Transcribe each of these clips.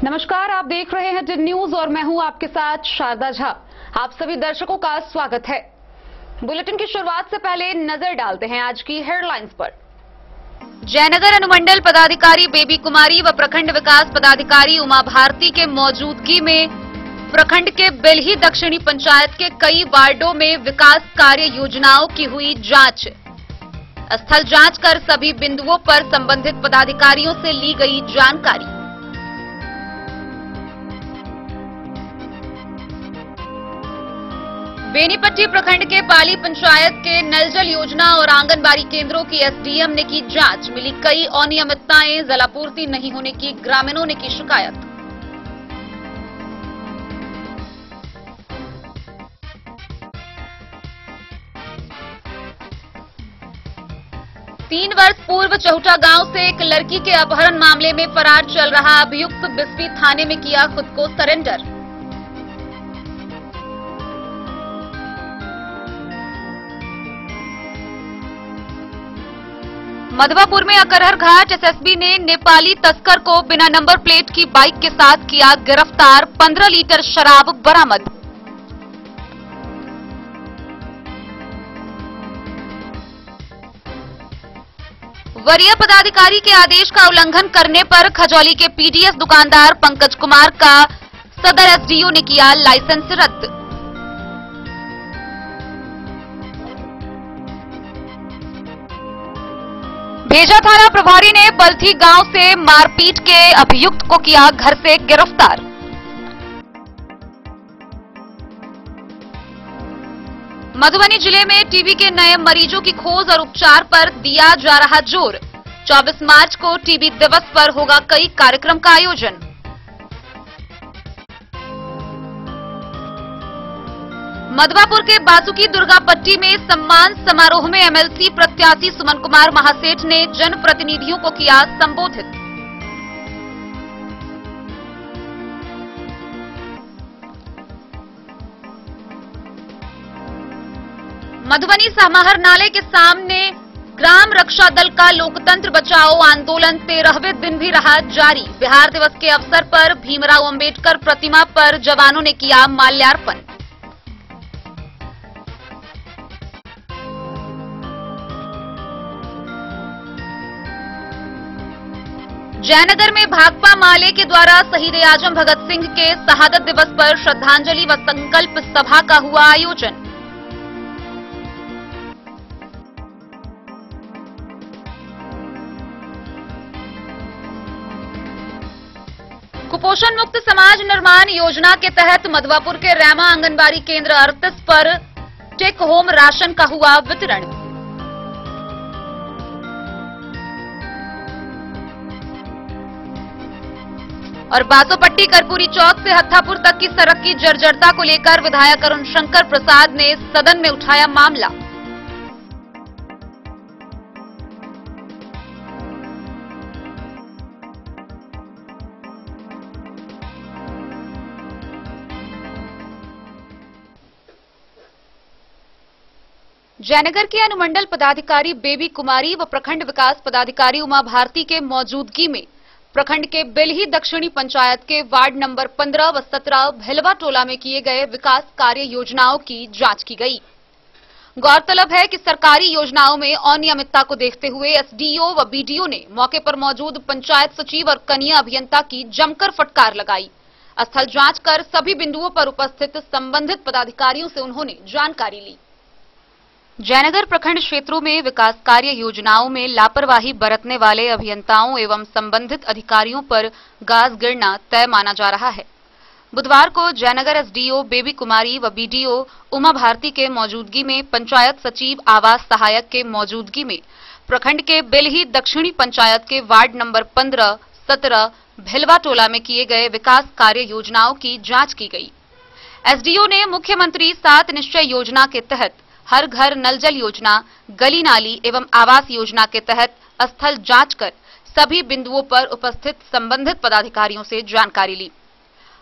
नमस्कार, आप देख रहे हैं टिन न्यूज और मैं हूं आपके साथ शारदा झा। आप सभी दर्शकों का स्वागत है। बुलेटिन की शुरुआत से पहले नजर डालते हैं आज की हेडलाइंस पर। जयनगर अनुमंडल पदाधिकारी बेबी कुमारी व प्रखंड विकास पदाधिकारी उमा भारती के मौजूदगी में प्रखंड के बेलही दक्षिणी पंचायत के कई वार्डों में विकास कार्य योजनाओं की हुई जांच। स्थल जांच कर सभी बिंदुओं पर संबंधित पदाधिकारियों से ली गई जानकारी। बेनीपट्टी प्रखंड के पाली पंचायत के नल जल योजना और आंगनबाड़ी केंद्रों की एसडीएम ने की जांच। मिली कई अनियमितताएं, जलापूर्ति नहीं होने की ग्रामीणों ने की शिकायत। तीन वर्ष पूर्व चहुटा गांव से एक लड़की के अपहरण मामले में फरार चल रहा अभियुक्त बिस्फी थाने में किया खुद को सरेंडर। मधवापुर में अकरहर घाट एसएसबी ने नेपाली तस्कर को बिना नंबर प्लेट की बाइक के साथ किया गिरफ्तार। 15 लीटर शराब बरामद। वरीय पदाधिकारी के आदेश का उल्लंघन करने पर खजौली के पीडीएस दुकानदार पंकज कुमार का सदर एसडीओ ने किया लाइसेंस रद्द। भेजा थाना प्रभारी ने बल्थी गांव से मारपीट के अभियुक्त को किया घर से गिरफ्तार। मधुबनी जिले में टीबी के नए मरीजों की खोज और उपचार पर दिया जा रहा जोर। 24 मार्च को टीबी दिवस पर होगा कई कार्यक्रम का आयोजन। मधवापुर के बासुकी दुर्गापट्टी में सम्मान समारोह में एमएलसी प्रत्याशी सुमन कुमार महासेठ ने जनप्रतिनिधियों को किया संबोधित। मधुबनी समाहर नाले के सामने ग्राम रक्षा दल का लोकतंत्र बचाओ आंदोलन 13वें दिन भी रहा जारी। बिहार दिवस के अवसर पर भीमराव अंबेडकर प्रतिमा पर जवानों ने किया माल्यार्पण। जयनगर में भाकपा माले के द्वारा शहीद आजम भगत सिंह के शहादत दिवस पर श्रद्धांजलि व संकल्प सभा का हुआ आयोजन। कुपोषण मुक्त समाज निर्माण योजना के तहत मधवापुर के रैमा आंगनबाड़ी केंद्र 38 पर टेक होम राशन का हुआ वितरण। और बासोपट्टी कर्पूरी चौक से हत्थापुर तक की सड़क की जर्जरता को लेकर विधायक अरुण शंकर प्रसाद ने सदन में उठाया मामला। जयनगर के अनुमंडल पदाधिकारी बेबी कुमारी व प्रखंड विकास पदाधिकारी उमा भारती के मौजूदगी में प्रखंड के बेलही दक्षिणी पंचायत के वार्ड नंबर 15 व 17 भेलवा टोला में किए गए विकास कार्य योजनाओं की जांच की गई। गौरतलब है कि सरकारी योजनाओं में अनियमितता को देखते हुए एसडीओ व बीडीओ ने मौके पर मौजूद पंचायत सचिव और कनीय अभियंता की जमकर फटकार लगाई। स्थल जांच कर सभी बिंदुओं पर उपस्थित संबंधित पदाधिकारियों से उन्होंने जानकारी ली। जयनगर प्रखंड क्षेत्रों में विकास कार्य योजनाओं में लापरवाही बरतने वाले अभियंताओं एवं संबंधित अधिकारियों पर गाज गिरना तय माना जा रहा है। बुधवार को जयनगर एसडीओ बेबी कुमारी व बीडीओ उमा भारती के मौजूदगी में पंचायत सचिव आवास सहायक के मौजूदगी में प्रखंड के बेलही दक्षिणी पंचायत के वार्ड नंबर 15, 17 भेलवा टोला में किए गए विकास कार्य योजनाओं की जांच की गई। एसडीओ ने मुख्यमंत्री 7 निश्चय योजना के तहत हर घर नल जल योजना, गली नाली एवं आवास योजना के तहत स्थल जांच कर सभी बिंदुओं पर उपस्थित संबंधित पदाधिकारियों से जानकारी ली।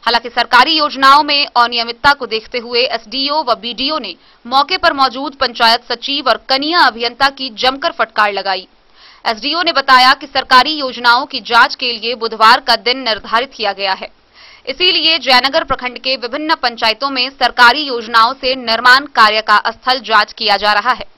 हालांकि सरकारी योजनाओं में अनियमितता को देखते हुए एसडीओ व बीडीओ ने मौके पर मौजूद पंचायत सचिव और कनीय अभियंता की जमकर फटकार लगाई। एसडीओ ने बताया कि सरकारी योजनाओं की जांच के लिए बुधवार का दिन निर्धारित किया गया है। इसीलिए जयनगर प्रखंड के विभिन्न पंचायतों में सरकारी योजनाओं से निर्माण कार्य का स्थल जांच किया जा रहा है।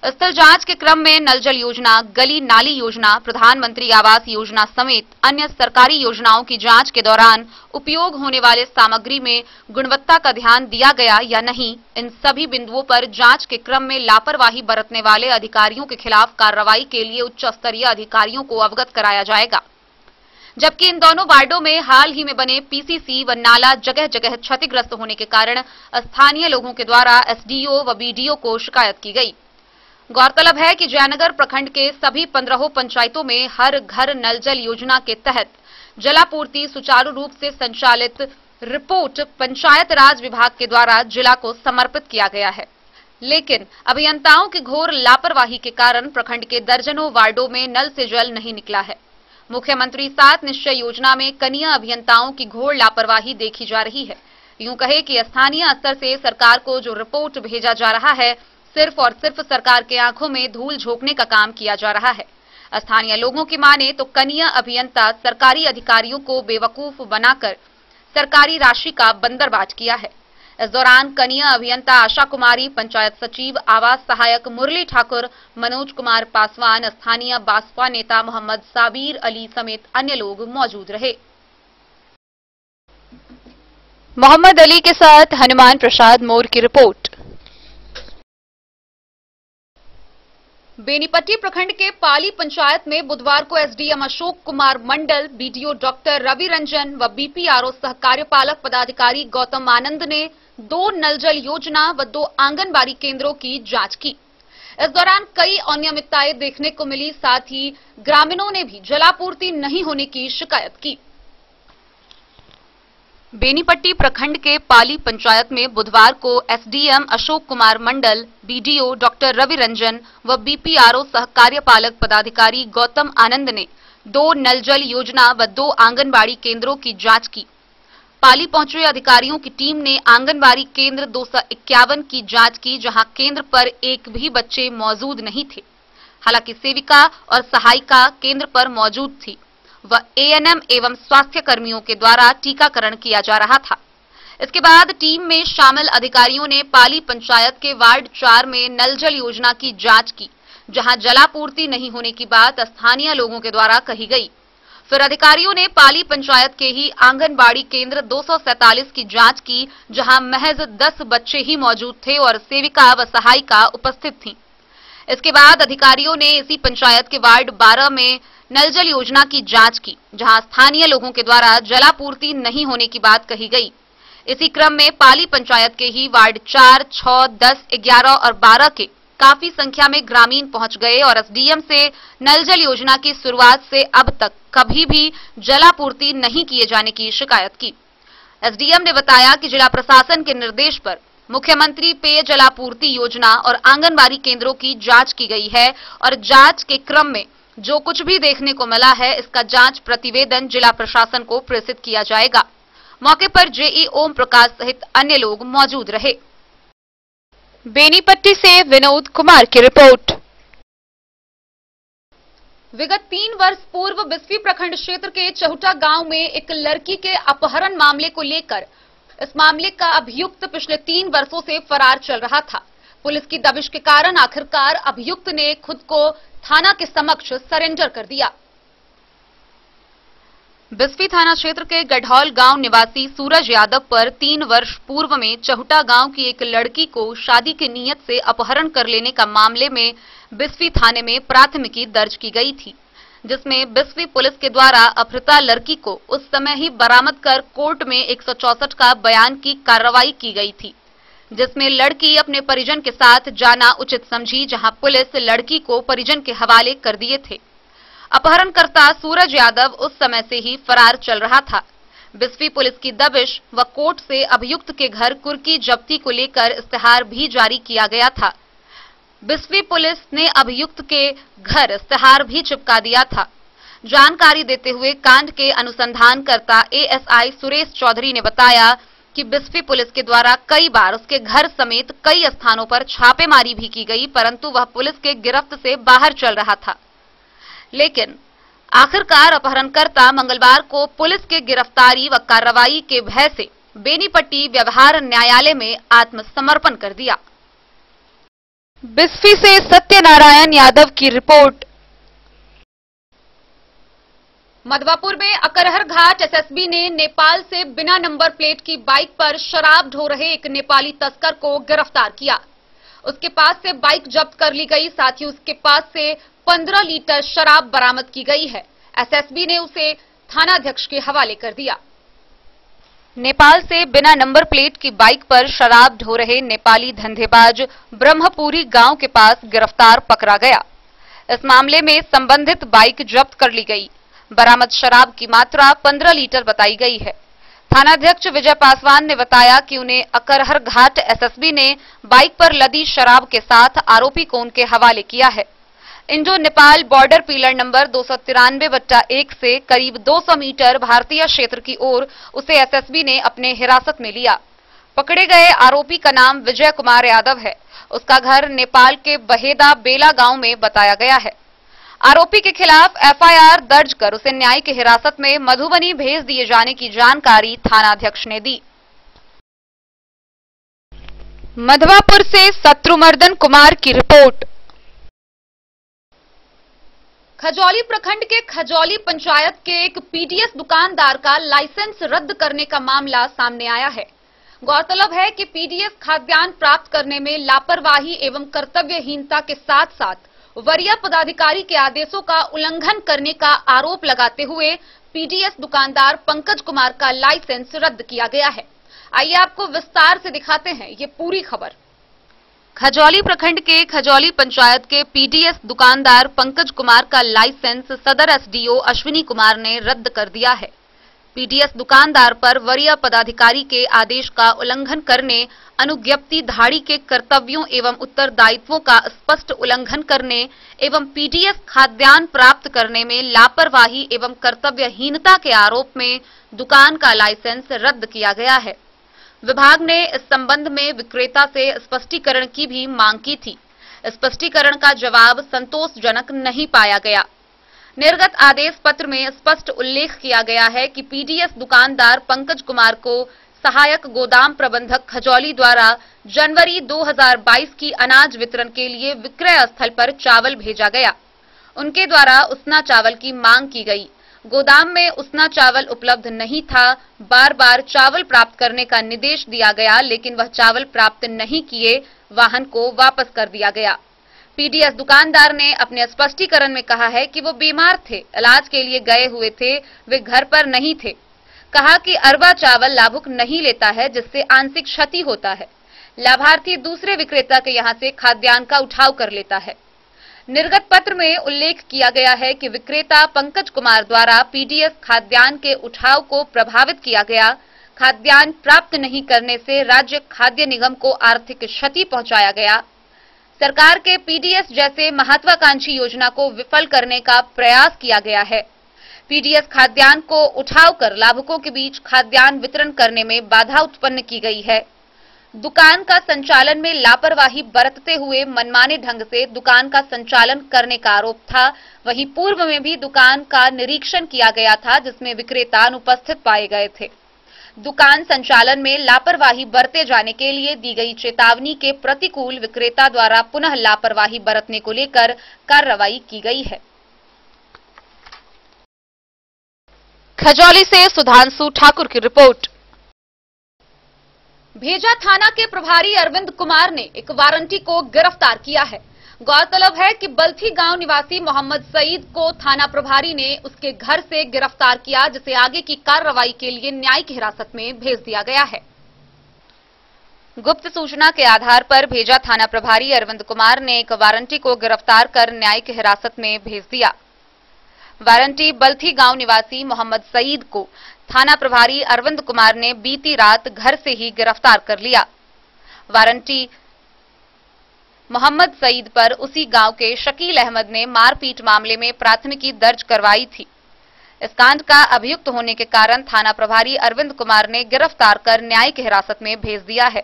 स्थल जांच के क्रम में नल जल योजना, गली नाली योजना, प्रधानमंत्री आवास योजना समेत अन्य सरकारी योजनाओं की जांच के दौरान उपयोग होने वाले सामग्री में गुणवत्ता का ध्यान दिया गया या नहीं, इन सभी बिंदुओं पर जांच के क्रम में लापरवाही बरतने वाले अधिकारियों के खिलाफ कार्रवाई के लिए उच्च स्तरीय अधिकारियों को अवगत कराया जाएगा। जबकि इन दोनों वार्डों में हाल ही में बने पीसीसी व नाला जगह जगह क्षतिग्रस्त होने के कारण स्थानीय लोगों के द्वारा एसडीओ व बीडीओ को शिकायत की गई। गौरतलब है कि जयनगर प्रखंड के सभी 15 पंचायतों में हर घर नल जल योजना के तहत जलापूर्ति सुचारू रूप से संचालित रिपोर्ट पंचायत राज विभाग के द्वारा जिला को समर्पित किया गया है। लेकिन अभियंताओं की घोर लापरवाही के कारण प्रखंड के दर्जनों वार्डों में नल से जल नहीं निकला है। मुख्यमंत्री 7 निश्चय योजना में कनीय अभियंताओं की घोर लापरवाही देखी जा रही है। यूं कहे कि स्थानीय स्तर से सरकार को जो रिपोर्ट भेजा जा रहा है, सिर्फ और सिर्फ सरकार के आंखों में धूल झोंकने का काम किया जा रहा है। स्थानीय लोगों की माने तो कनीय अभियंता सरकारी अधिकारियों को बेवकूफ बनाकर सरकारी राशि का बंदरबाज किया है। इस दौरान कनीय अभियंता आशा कुमारी, पंचायत सचिव, आवास सहायक मुरली ठाकुर, मनोज कुमार पासवान, स्थानीय बासपा नेता मोहम्मद साबिर अली समेत अन्य लोग मौजूद रहे। मोहम्मद अली के साथ हनुमान प्रसाद मोर की रिपोर्ट। बेनीपट्टी प्रखंड के पाली पंचायत में बुधवार को SDM Ashok Kumar Mandal, BDO doctor Ravi Ranjan व बीपीआरओ सह कार्यपालक पदाधिकारी गौतम आनंद ने 2 नल जल योजना व 2 आंगनबाड़ी केंद्रों की जांच की। इस दौरान कई अनियमितताएं देखने को मिली। साथ ही ग्रामीणों ने भी जलापूर्ति नहीं होने की शिकायत की। बेनीपट्टी प्रखंड के पाली पंचायत में बुधवार को SDM Ashok Kumar Mandal, BDO doctor Ravi Ranjan व बीपीआरओ सह कार्यपालक पदाधिकारी गौतम आनंद ने 2 नल जल योजना व 2 आंगनबाड़ी केंद्रों की जांच की। पाली पहुंचे अधिकारियों की टीम ने आंगनबाड़ी केंद्र 251 की जांच की, जहां केंद्र पर एक भी बच्चे मौजूद नहीं थे। हालांकि सेविका और सहायिका केंद्र पर मौजूद थी व एएनएम एवं स्वास्थ्य कर्मियों के द्वारा टीकाकरण किया जा रहा था। इसके बाद टीम में शामिल अधिकारियों ने पाली पंचायत के वार्ड 4 में नल जल योजना की जांच की, जहां जलापूर्ति नहीं होने की बात स्थानीय लोगों के द्वारा कही गई। फिर अधिकारियों ने पाली पंचायत के ही आंगनबाड़ी केंद्र 247 की जांच की, जहां महज 10 बच्चे ही मौजूद थे और सेविका व सहायिका उपस्थित थीं। इसके बाद अधिकारियों ने इसी पंचायत के वार्ड 12 में नल जल योजना की जांच की, जहां स्थानीय लोगों के द्वारा जलापूर्ति नहीं होने की बात कही गई। इसी क्रम में पाली पंचायत के ही वार्ड 4, 6, 10, 11 और 12 के काफी संख्या में ग्रामीण पहुंच गए और एसडीएम से नल जल योजना की शुरुआत से अब तक कभी भी जलापूर्ति नहीं किए जाने की शिकायत की। एसडीएम ने बताया कि जिला प्रशासन के निर्देश पर मुख्यमंत्री पेय जलापूर्ति योजना और आंगनबाड़ी केंद्रों की जांच की गई है और जांच के क्रम में जो कुछ भी देखने को मिला है, इसका जांच प्रतिवेदन जिला प्रशासन को प्रेषित किया जाएगा। मौके पर जेई ओम प्रकाश सहित अन्य लोग मौजूद रहे। बेनीपट्टी से विनोद कुमार की रिपोर्ट। विगत 3 वर्ष पूर्व बिस्फी प्रखंड क्षेत्र के चहुटा गांव में एक लड़की के अपहरण मामले को लेकर इस मामले का अभियुक्त पिछले 3 वर्षों से फरार चल रहा था। पुलिस की दबिश के कारण आखिरकार अभियुक्त ने खुद को थाना के समक्ष सरेंडर कर दिया। बिस्फी थाना क्षेत्र के गढ़ौल गांव निवासी सूरज यादव पर 3 वर्ष पूर्व में चहुटा गांव की एक लड़की को शादी की नीयत से अपहरण कर लेने का मामले में बिस्फी थाने में प्राथमिकी दर्ज की गई थी, जिसमें बिस्फी पुलिस के द्वारा अपहृता लड़की को उस समय ही बरामद कर कोर्ट में 164 का बयान की कार्रवाई की गई थी, जिसमें लड़की अपने परिजन के साथ जाना उचित समझी, जहां पुलिस लड़की को परिजन के हवाले कर दिए थे। अपहरणकर्ता सूरज यादव उस समय से ही फरार चल रहा था। बिस्फी पुलिस की दबिश व कोर्ट से अभियुक्त के घर कुर्की जब्ती को लेकर इश्तेहार भी जारी किया गया था। बिस्फी पुलिस ने अभियुक्त के घर इश्तेहार भी चिपका दिया था। जानकारी देते हुए कांड के अनुसंधानकर्ता एएसआई सुरेश चौधरी ने बताया कि बिस्फी पुलिस के द्वारा कई बार उसके घर समेत कई स्थानों पर छापेमारी भी की गई, परंतु वह पुलिस के गिरफ्त से बाहर चल रहा था। लेकिन आखिरकार अपहरणकर्ता मंगलवार को पुलिस के गिरफ्तारी व कार्रवाई के भय से बेनीपट्टी व्यवहार न्यायालय में आत्मसमर्पण कर दिया। बिस्फी से सत्यनारायण यादव की रिपोर्ट। मधवापुर में अकरहर घाट एसएसबी ने नेपाल से बिना नंबर प्लेट की बाइक पर शराब ढो रहे एक नेपाली तस्कर को गिरफ्तार किया। उसके पास से बाइक जब्त कर ली गई, साथ ही उसके पास से 15 लीटर शराब बरामद की गई है। एसएसबी ने उसे थानाध्यक्ष के हवाले कर दिया। नेपाल से बिना नंबर प्लेट की बाइक पर शराब ढो रहे नेपाली धंधेबाज ब्रह्मपुरी गांव के पास गिरफ्तार पकड़ा गया। इस मामले में संबंधित बाइक जब्त कर ली गई। बरामद शराब की मात्रा 15 लीटर बताई गई है। थानाध्यक्ष विजय पासवान ने बताया कि उन्हें अकरहर घाट एसएसबी ने बाइक पर लदी शराब के साथ आरोपी को उनके हवाले किया है। Indo Nepal border pillar number 293/1 से करीब 200 मीटर भारतीय क्षेत्र की ओर उसे एसएसबी ने अपने हिरासत में लिया। पकड़े गए आरोपी का नाम विजय कुमार यादव है। उसका घर नेपाल के बहेदा बेला गांव में बताया गया है। आरोपी के खिलाफ एफआईआर दर्ज कर उसे न्यायिक हिरासत में मधुबनी भेज दिए जाने की जानकारी थानाध्यक्ष ने दी। मधवापुर से शत्रुमर्दन कुमार की रिपोर्ट। खजौली प्रखंड के खजौली पंचायत के एक पीडीएस दुकानदार का लाइसेंस रद्द करने का मामला सामने आया है। गौरतलब है कि पीडीएस खाद्यान्न प्राप्त करने में लापरवाही एवं कर्तव्यहीनता के साथ साथ वरीय पदाधिकारी के आदेशों का उल्लंघन करने का आरोप लगाते हुए पीडीएस दुकानदार पंकज कुमार का लाइसेंस रद्द किया गया है। आइए आपको विस्तार से दिखाते हैं ये पूरी खबर। खजौली प्रखंड के खजौली पंचायत के पीडीएस दुकानदार पंकज कुमार का लाइसेंस सदर एसडीओ अश्विनी कुमार ने रद्द कर दिया है। पीडीएस दुकानदार पर वरीय पदाधिकारी के आदेश का उल्लंघन करने, अनुज्ञप्ति धाड़ी के कर्तव्यों एवं उत्तरदायित्वों का स्पष्ट उल्लंघन करने एवं पीडीएस खाद्यान्न प्राप्त करने में लापरवाही एवं कर्तव्यहीनता के आरोप में दुकान का लाइसेंस रद्द किया गया है। विभाग ने इस संबंध में विक्रेता से स्पष्टीकरण की भी मांग की थी। स्पष्टीकरण का जवाब संतोषजनक नहीं पाया गया। निर्गत आदेश पत्र में स्पष्ट उल्लेख किया गया है कि पीडीएस दुकानदार पंकज कुमार को सहायक गोदाम प्रबंधक खजौली द्वारा जनवरी 2022 की अनाज वितरण के लिए विक्रय स्थल पर चावल भेजा गया। उनके द्वारा उसना चावल की मांग की गई। गोदाम में उसना चावल उपलब्ध नहीं था। बार बार चावल प्राप्त करने का निर्देश दिया गया, लेकिन वह चावल प्राप्त नहीं किए वाहन को वापस कर दिया गया। पीडीएस दुकानदार ने अपने स्पष्टीकरण में कहा है कि वो बीमार थे, इलाज के लिए गए हुए थे, वे घर पर नहीं थे। कहा कि अरबा चावल लाभुक नहीं लेता है, जिससे आंशिक क्षति होता है। लाभार्थी दूसरे विक्रेता के यहां से खाद्यान्न का उठाव कर लेता है। निर्गत पत्र में उल्लेख किया गया है कि विक्रेता पंकज कुमार द्वारा पीडीएस खाद्यान्न के उठाव को प्रभावित किया गया। खाद्यान्न प्राप्त नहीं करने से राज्य खाद्य निगम को आर्थिक क्षति पहुंचाया गया। सरकार के पीडीएस जैसे महत्वाकांक्षी योजना को विफल करने का प्रयास किया गया है। पीडीएस खाद्यान्न को उठाव कर लाभुकों के बीच खाद्यान्न वितरण करने में बाधा उत्पन्न की गई है। दुकान का संचालन में लापरवाही बरतते हुए मनमाने ढंग से दुकान का संचालन करने का आरोप था। वहीं पूर्व में भी दुकान का निरीक्षण किया गया था, जिसमें विक्रेता अनुपस्थित पाए गए थे। दुकान संचालन में लापरवाही बरते जाने के लिए दी गई चेतावनी के प्रतिकूल विक्रेता द्वारा पुनः लापरवाही बरतने को लेकर कार्रवाई की गई है। खजौली से सुधांशु ठाकुर की रिपोर्ट। भेजा थाना के प्रभारी अरविंद कुमार ने एक वारंटी को गिरफ्तार किया है। गौरतलब है कि बल्थी गांव निवासी मोहम्मद सईद को थाना प्रभारी ने उसके घर से गिरफ्तार किया, जिसे आगे की कार्रवाई के लिए न्यायिक हिरासत में भेज दिया गया है। गुप्त सूचना के आधार पर भेजा थाना प्रभारी अरविंद कुमार ने एक वारंटी को गिरफ्तार कर न्यायिक हिरासत में भेज दिया। वारंटी बल्थी गांव निवासी मोहम्मद सईद को थाना प्रभारी अरविंद कुमार ने बीती रात घर से ही गिरफ्तार कर लिया। वारंटी मोहम्मद सईद पर उसी गांव के शकील अहमद ने मारपीट मामले में प्राथमिकी दर्ज करवाई थी। इस कांड का अभियुक्त होने के कारण थाना प्रभारी अरविंद कुमार ने गिरफ्तार कर न्यायिक हिरासत में भेज दिया है।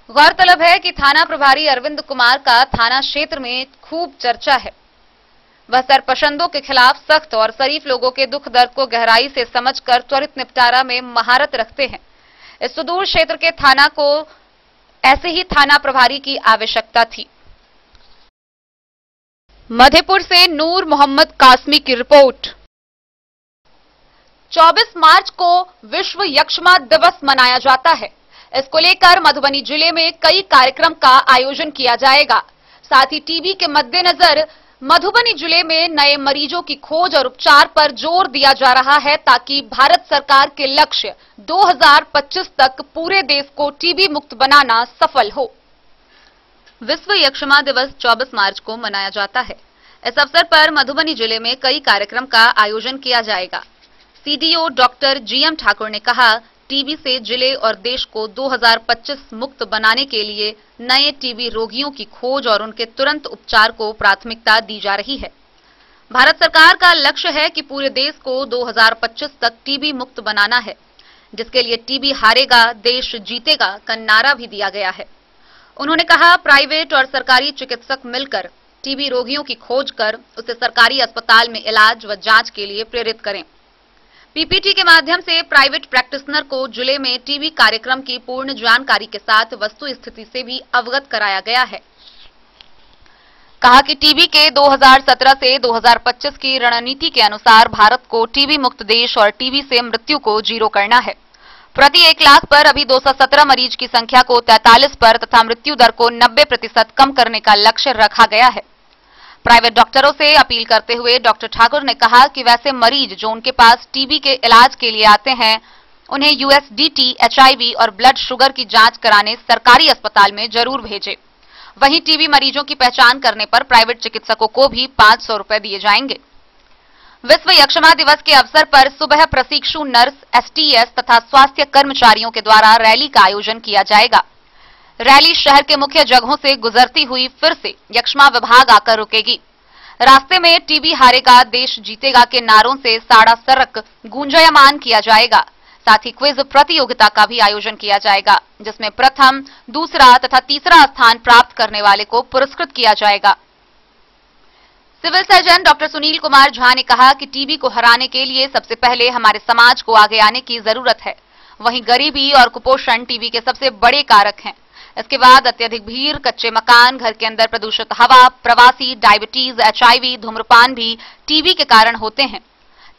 गौरतलब है कि थाना प्रभारी अरविंद कुमार का थाना क्षेत्र में खूब चर्चा है। वह सरपसंदों के खिलाफ सख्त और शरीफ लोगों के दुख दर्द को गहराई से समझकर त्वरित निपटारा में महारत रखते हैं। इस सुदूर क्षेत्र के थाना को ऐसे ही थाना प्रभारी की आवश्यकता थी। मधेपुर से नूर मोहम्मद कासमी की रिपोर्ट। 24 मार्च को विश्व यक्ष्मा दिवस मनाया जाता है। इसको लेकर मधुबनी जिले में कई कार्यक्रम का आयोजन किया जाएगा। साथ ही टीबी के मद्देनजर मधुबनी जिले में नए मरीजों की खोज और उपचार पर जोर दिया जा रहा है, ताकि भारत सरकार के लक्ष्य 2025 तक पूरे देश को टीबी मुक्त बनाना सफल हो। विश्व यक्ष्मा दिवस 24 मार्च को मनाया जाता है। इस अवसर पर मधुबनी जिले में कई कार्यक्रम का आयोजन किया जाएगा। सीडीओ डॉक्टर जीएम ठाकुर ने कहा, टीबी से जिले और देश को 2025 मुक्त बनाने के लिए नए टीबी रोगियों की खोज और उनके तुरंत उपचार को प्राथमिकता दी जा रही है। भारत सरकार का लक्ष्य है कि पूरे देश को 2025 तक टीबी मुक्त बनाना है, जिसके लिए टीबी हारेगा देश जीतेगा का नारा भी दिया गया है। उन्होंने कहा, प्राइवेट और सरकारी चिकित्सक मिलकर टीबी रोगियों की खोज कर उसे सरकारी अस्पताल में इलाज व जांच के लिए प्रेरित करें। पीपीटी के माध्यम से प्राइवेट प्रैक्टिशनर को जिले में टीबी कार्यक्रम की पूर्ण जानकारी के साथ वस्तु स्थिति से भी अवगत कराया गया है। कहा कि टीबी के 2017 से 2025 की रणनीति के अनुसार भारत को टीबी मुक्त देश और टीबी से मृत्यु को 0 करना है। प्रति 1 लाख पर अभी 217 मरीज की संख्या को 43 पर तथा मृत्यु दर को 90% कम करने का लक्ष्य रखा गया है। प्राइवेट डॉक्टरों से अपील करते हुए डॉक्टर ठाकुर ने कहा कि वैसे मरीज जो उनके पास टीबी के इलाज के लिए आते हैं, उन्हें यूएसडीटी, एचआईवी और ब्लड शुगर की जांच कराने सरकारी अस्पताल में जरूर भेजें। वहीं टीबी मरीजों की पहचान करने पर प्राइवेट चिकित्सकों को भी 500 रुपए दिए जाएंगे। विश्व यक्ष्मा दिवस के अवसर पर सुबह प्रशिक्षु नर्स, एसटीएस तथा स्वास्थ्य कर्मचारियों के द्वारा रैली का आयोजन किया जाएगा। रैली शहर के मुख्य जगहों से गुजरती हुई फिर से यक्ष्मा विभाग आकर रुकेगी। रास्ते में टीबी हारेगा देश जीतेगा के नारों से साड़ा सड़क गूंजायमान किया जाएगा। साथ ही क्विज प्रतियोगिता का भी आयोजन किया जाएगा, जिसमें प्रथम, दूसरा तथा तीसरा स्थान प्राप्त करने वाले को पुरस्कृत किया जाएगा। Civil surgeon doctor Sunil Kumar Jha ने कहा कि टीबी को हराने के लिए सबसे पहले हमारे समाज को आगे आने की जरूरत है। वहीं गरीबी और कुपोषण टीबी के सबसे बड़े कारक हैं। इसके बाद अत्यधिक भीड़, कच्चे मकान, घर के अंदर प्रदूषित हवा, प्रवासी, डायबिटीज, एचआईवी, धूम्रपान भी टीबी के कारण होते हैं।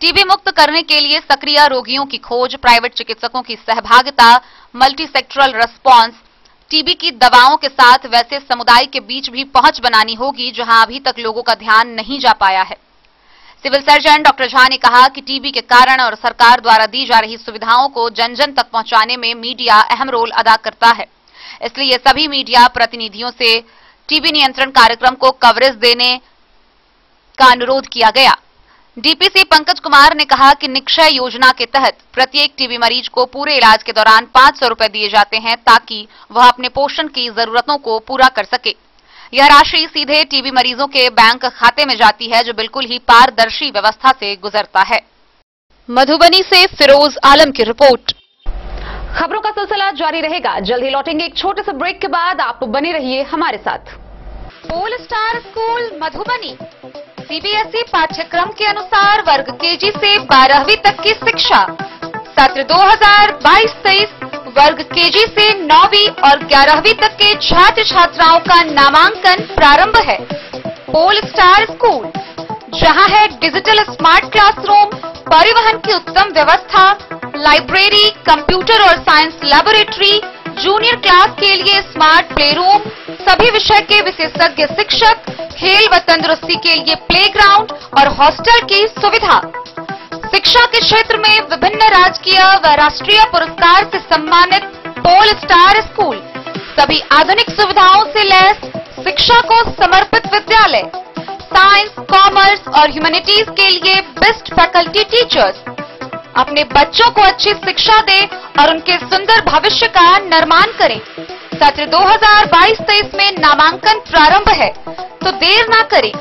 टीबी मुक्त करने के लिए सक्रिय रोगियों की खोज, प्राइवेट चिकित्सकों की सहभागिता, मल्टी सेक्टरल रिस्पॉन्स, टीबी की दवाओं के साथ वैसे समुदाय के बीच भी पहुंच बनानी होगी जहां अभी तक लोगों का ध्यान नहीं जा पाया है। सिविल सर्जन डॉक्टर झा ने कहा कि टीबी के कारण और सरकार द्वारा दी जा रही सुविधाओं को जन जन तक पहुंचाने में मीडिया अहम रोल अदा करता है। इसलिए सभी मीडिया प्रतिनिधियों से टीबी नियंत्रण कार्यक्रम को कवरेज देने का अनुरोध किया गया। डीपीसी पंकज कुमार ने कहा कि निक्षय योजना के तहत प्रत्येक टीबी मरीज को पूरे इलाज के दौरान 500 रुपए दिए जाते हैं, ताकि वह अपने पोषण की जरूरतों को पूरा कर सके। यह राशि सीधे टीबी मरीजों के बैंक खाते में जाती है, जो बिल्कुल ही पारदर्शी व्यवस्था से गुजरता है। मधुबनी से फिरोज आलम की रिपोर्ट। खबरों का सिलसिला जारी रहेगा। जल्द ही लौटेंगे एक छोटे से ब्रेक के बाद। आप बने रहिए हमारे साथ। Pole star school Madhubani CBSE पाठ्यक्रम के अनुसार वर्ग केजी से 12वीं तक की शिक्षा। सत्र 2022-23 वर्ग केजी से 9वीं और 11वीं तक के छात्र छात्राओं का नामांकन प्रारंभ है। पोल स्टार स्कूल, जहां है डिजिटल स्मार्ट क्लासरूम, परिवहन की उत्तम व्यवस्था, लाइब्रेरी, कंप्यूटर और साइंस लैबोरेटरी, जूनियर क्लास के लिए स्मार्ट प्ले रूम, सभी विषय के विशेषज्ञ शिक्षक, खेल व तंदुरुस्ती के लिए प्लेग्राउंड और हॉस्टल की सुविधा। शिक्षा के क्षेत्र में विभिन्न राजकीय व राष्ट्रीय पुरस्कार से सम्मानित पोल स्टार स्कूल, सभी आधुनिक सुविधाओं से लैस, शिक्षा को समर्पित विद्यालय, साइंस, कॉमर्स और ह्यूमैनिटीज के लिए बेस्ट फैकल्टी टीचर्स। अपने बच्चों को अच्छी शिक्षा दें और उनके सुंदर भविष्य का निर्माण करें। सत्र 2022-23 में नामांकन प्रारंभ है, तो देर ना करें।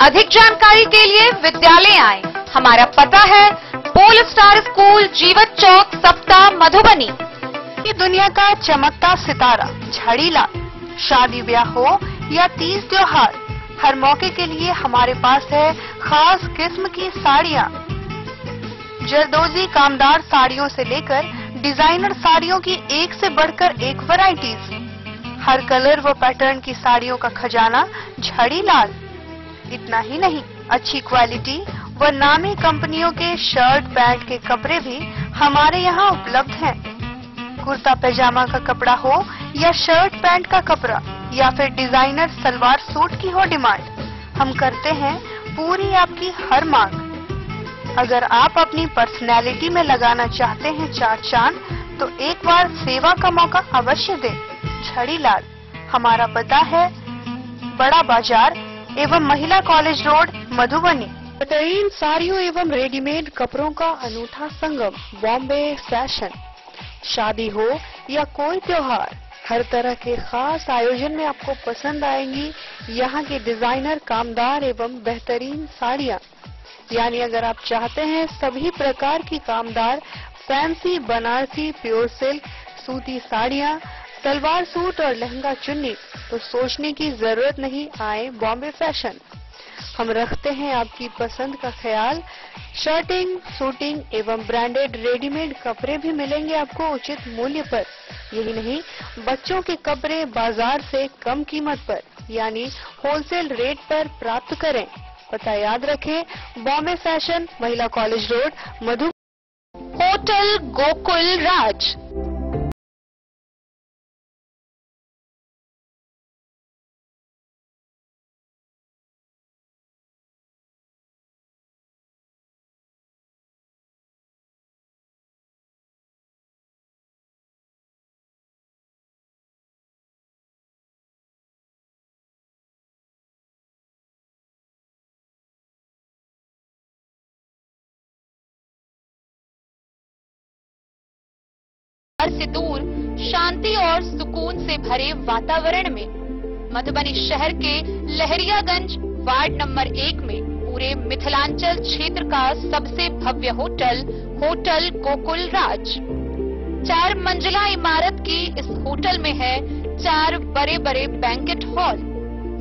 अधिक जानकारी के लिए विद्यालय आएं। हमारा पता है पोल स्टार स्कूल, जीवत चौक, सप्ताह, मधुबनी। ये दुनिया का चमकता सितारा झाड़ीलाल, शादी ब्याह हो या तीज त्योहार, हर मौके के लिए हमारे पास है खास किस्म की साड़ियाँ। जरदोजी कामदार साड़ियों से लेकर डिजाइनर साड़ियों की एक से बढ़कर एक वैरायटीज। हर कलर व पैटर्न की साड़ियों का खजाना झड़ी लाल। इतना ही नहीं, अच्छी क्वालिटी व नामी कंपनियों के शर्ट पैंट के कपड़े भी हमारे यहाँ उपलब्ध हैं। कुर्ता पैजामा का कपड़ा हो या शर्ट पैंट का कपड़ा या फिर डिजाइनर सलवार सूट की हो डिमांड, हम करते हैं पूरी आपकी हर मांग। अगर आप अपनी पर्सनैलिटी में लगाना चाहते हैं चार चांद, तो एक बार सेवा का मौका अवश्य दें। झड़ी लाल, हमारा पता है बड़ा बाजार एवं महिला कॉलेज रोड, मधुबनी। बेहतरीन साड़ियों एवं रेडीमेड कपड़ों का अनूठा संगम, बॉम्बे फैशन। शादी हो या कोई त्योहार, हर तरह के खास आयोजन में आपको पसंद आएंगी यहाँ की डिजाइनर कामदार एवं बेहतरीन साड़ियाँ। यानी अगर आप चाहते हैं सभी प्रकार की कामदार फैंसी बनारसी प्योर सिल्क सूती साड़ियाँ, सलवार सूट और लहंगा चुन्नी, तो सोचने की जरूरत नहीं, आए बॉम्बे फैशन। हम रखते हैं आपकी पसंद का ख्याल। शर्टिंग, सूटिंग एवं ब्रांडेड रेडीमेड कपड़े भी मिलेंगे आपको उचित मूल्य पर। यही नहीं, बच्चों के कपड़े बाजार से कम कीमत पर यानी होलसेल रेट पर प्राप्त करें। पता याद रखें, बॉम्बे फैशन, महिला कॉलेज रोड, मधु। होटल गोकुल राज। से दूर शांति और सुकून से भरे वातावरण में मधुबनी शहर के लहरियागंज वार्ड नंबर 1 में पूरे मिथिलांचल क्षेत्र का सबसे भव्य होटल, होटल गोकुल राज। 4 मंजिला इमारत की इस होटल में है 4 बड़े बड़े बैंकेट हॉल,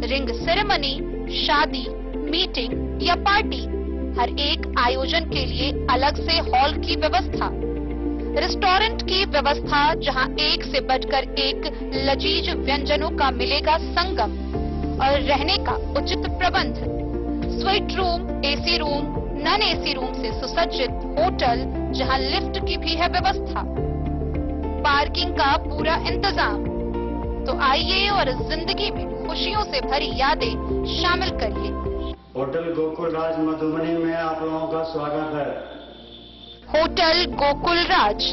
रिंग सेरेमनी, शादी, मीटिंग या पार्टी, हर एक आयोजन के लिए अलग से हॉल की व्यवस्था, रेस्टोरेंट की व्यवस्था जहां एक से बढ़कर एक लजीज व्यंजनों का मिलेगा संगम, और रहने का उचित प्रबंध, suite room, AC room, non AC room से सुसज्जित होटल जहां लिफ्ट की भी है व्यवस्था, पार्किंग का पूरा इंतजाम। तो आइए और जिंदगी में खुशियों से भरी यादें शामिल करिए। होटल गोकुल राज मधुबनी में आप लोगों का स्वागत है। होटल गोकुल राज,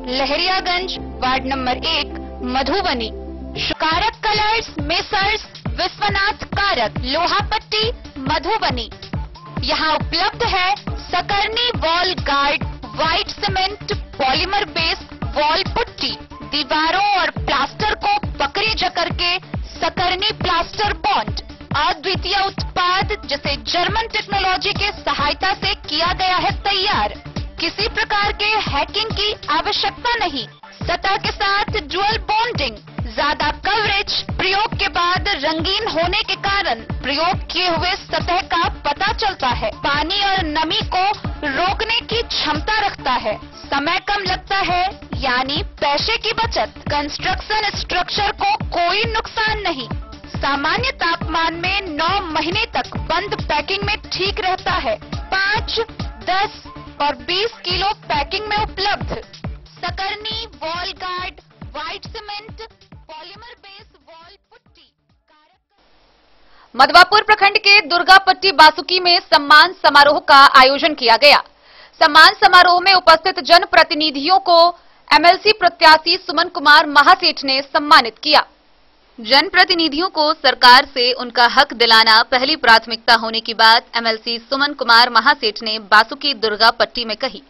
लहरियागंज वार्ड नंबर 1, मधुबनी। कारक कलर्स, मेसर्स विश्वनाथ कारक, लोहापट्टी, मधुबनी। यहाँ उपलब्ध है Sakarni wall guard, white cement polymer base wall putty, दीवारों और प्लास्टर को पकड़ी जकड़ के सकरनी प्लास्टर बॉन्ड, अद्वितीय उत्पाद जिसे जर्मन टेक्नोलॉजी के सहायता से किया गया है तैयार। किसी प्रकार के हैकिंग की आवश्यकता नहीं। सतह के साथ डुअल बॉन्डिंग, ज्यादा कवरेज, प्रयोग के बाद रंगीन होने के कारण प्रयोग किए हुए सतह का पता चलता है। पानी और नमी को रोकने की क्षमता रखता है। समय कम लगता है यानी पैसे की बचत। कंस्ट्रक्शन स्ट्रक्चर को कोई नुकसान नहीं। सामान्य तापमान में 9 महीने तक बंद पैकिंग में ठीक रहता है। 5, 10 और 20 किलो पैकिंग में उपलब्ध। Sakarni wall guard, white cement polymer base wall putty. Madhwapur प्रखंड के दुर्गापट्टी बासुकी में सम्मान समारोह का आयोजन किया गया। सम्मान समारोह में उपस्थित जनप्रतिनिधियों को एमएलसी प्रत्याशी सुमन कुमार महासेठ ने सम्मानित किया। जनप्रतिनिधियों को सरकार से उनका हक दिलाना पहली प्राथमिकता होने की बात एमएलसी सुमन कुमार महासेठ ने बासुकी दुर्गापट्टी में कही।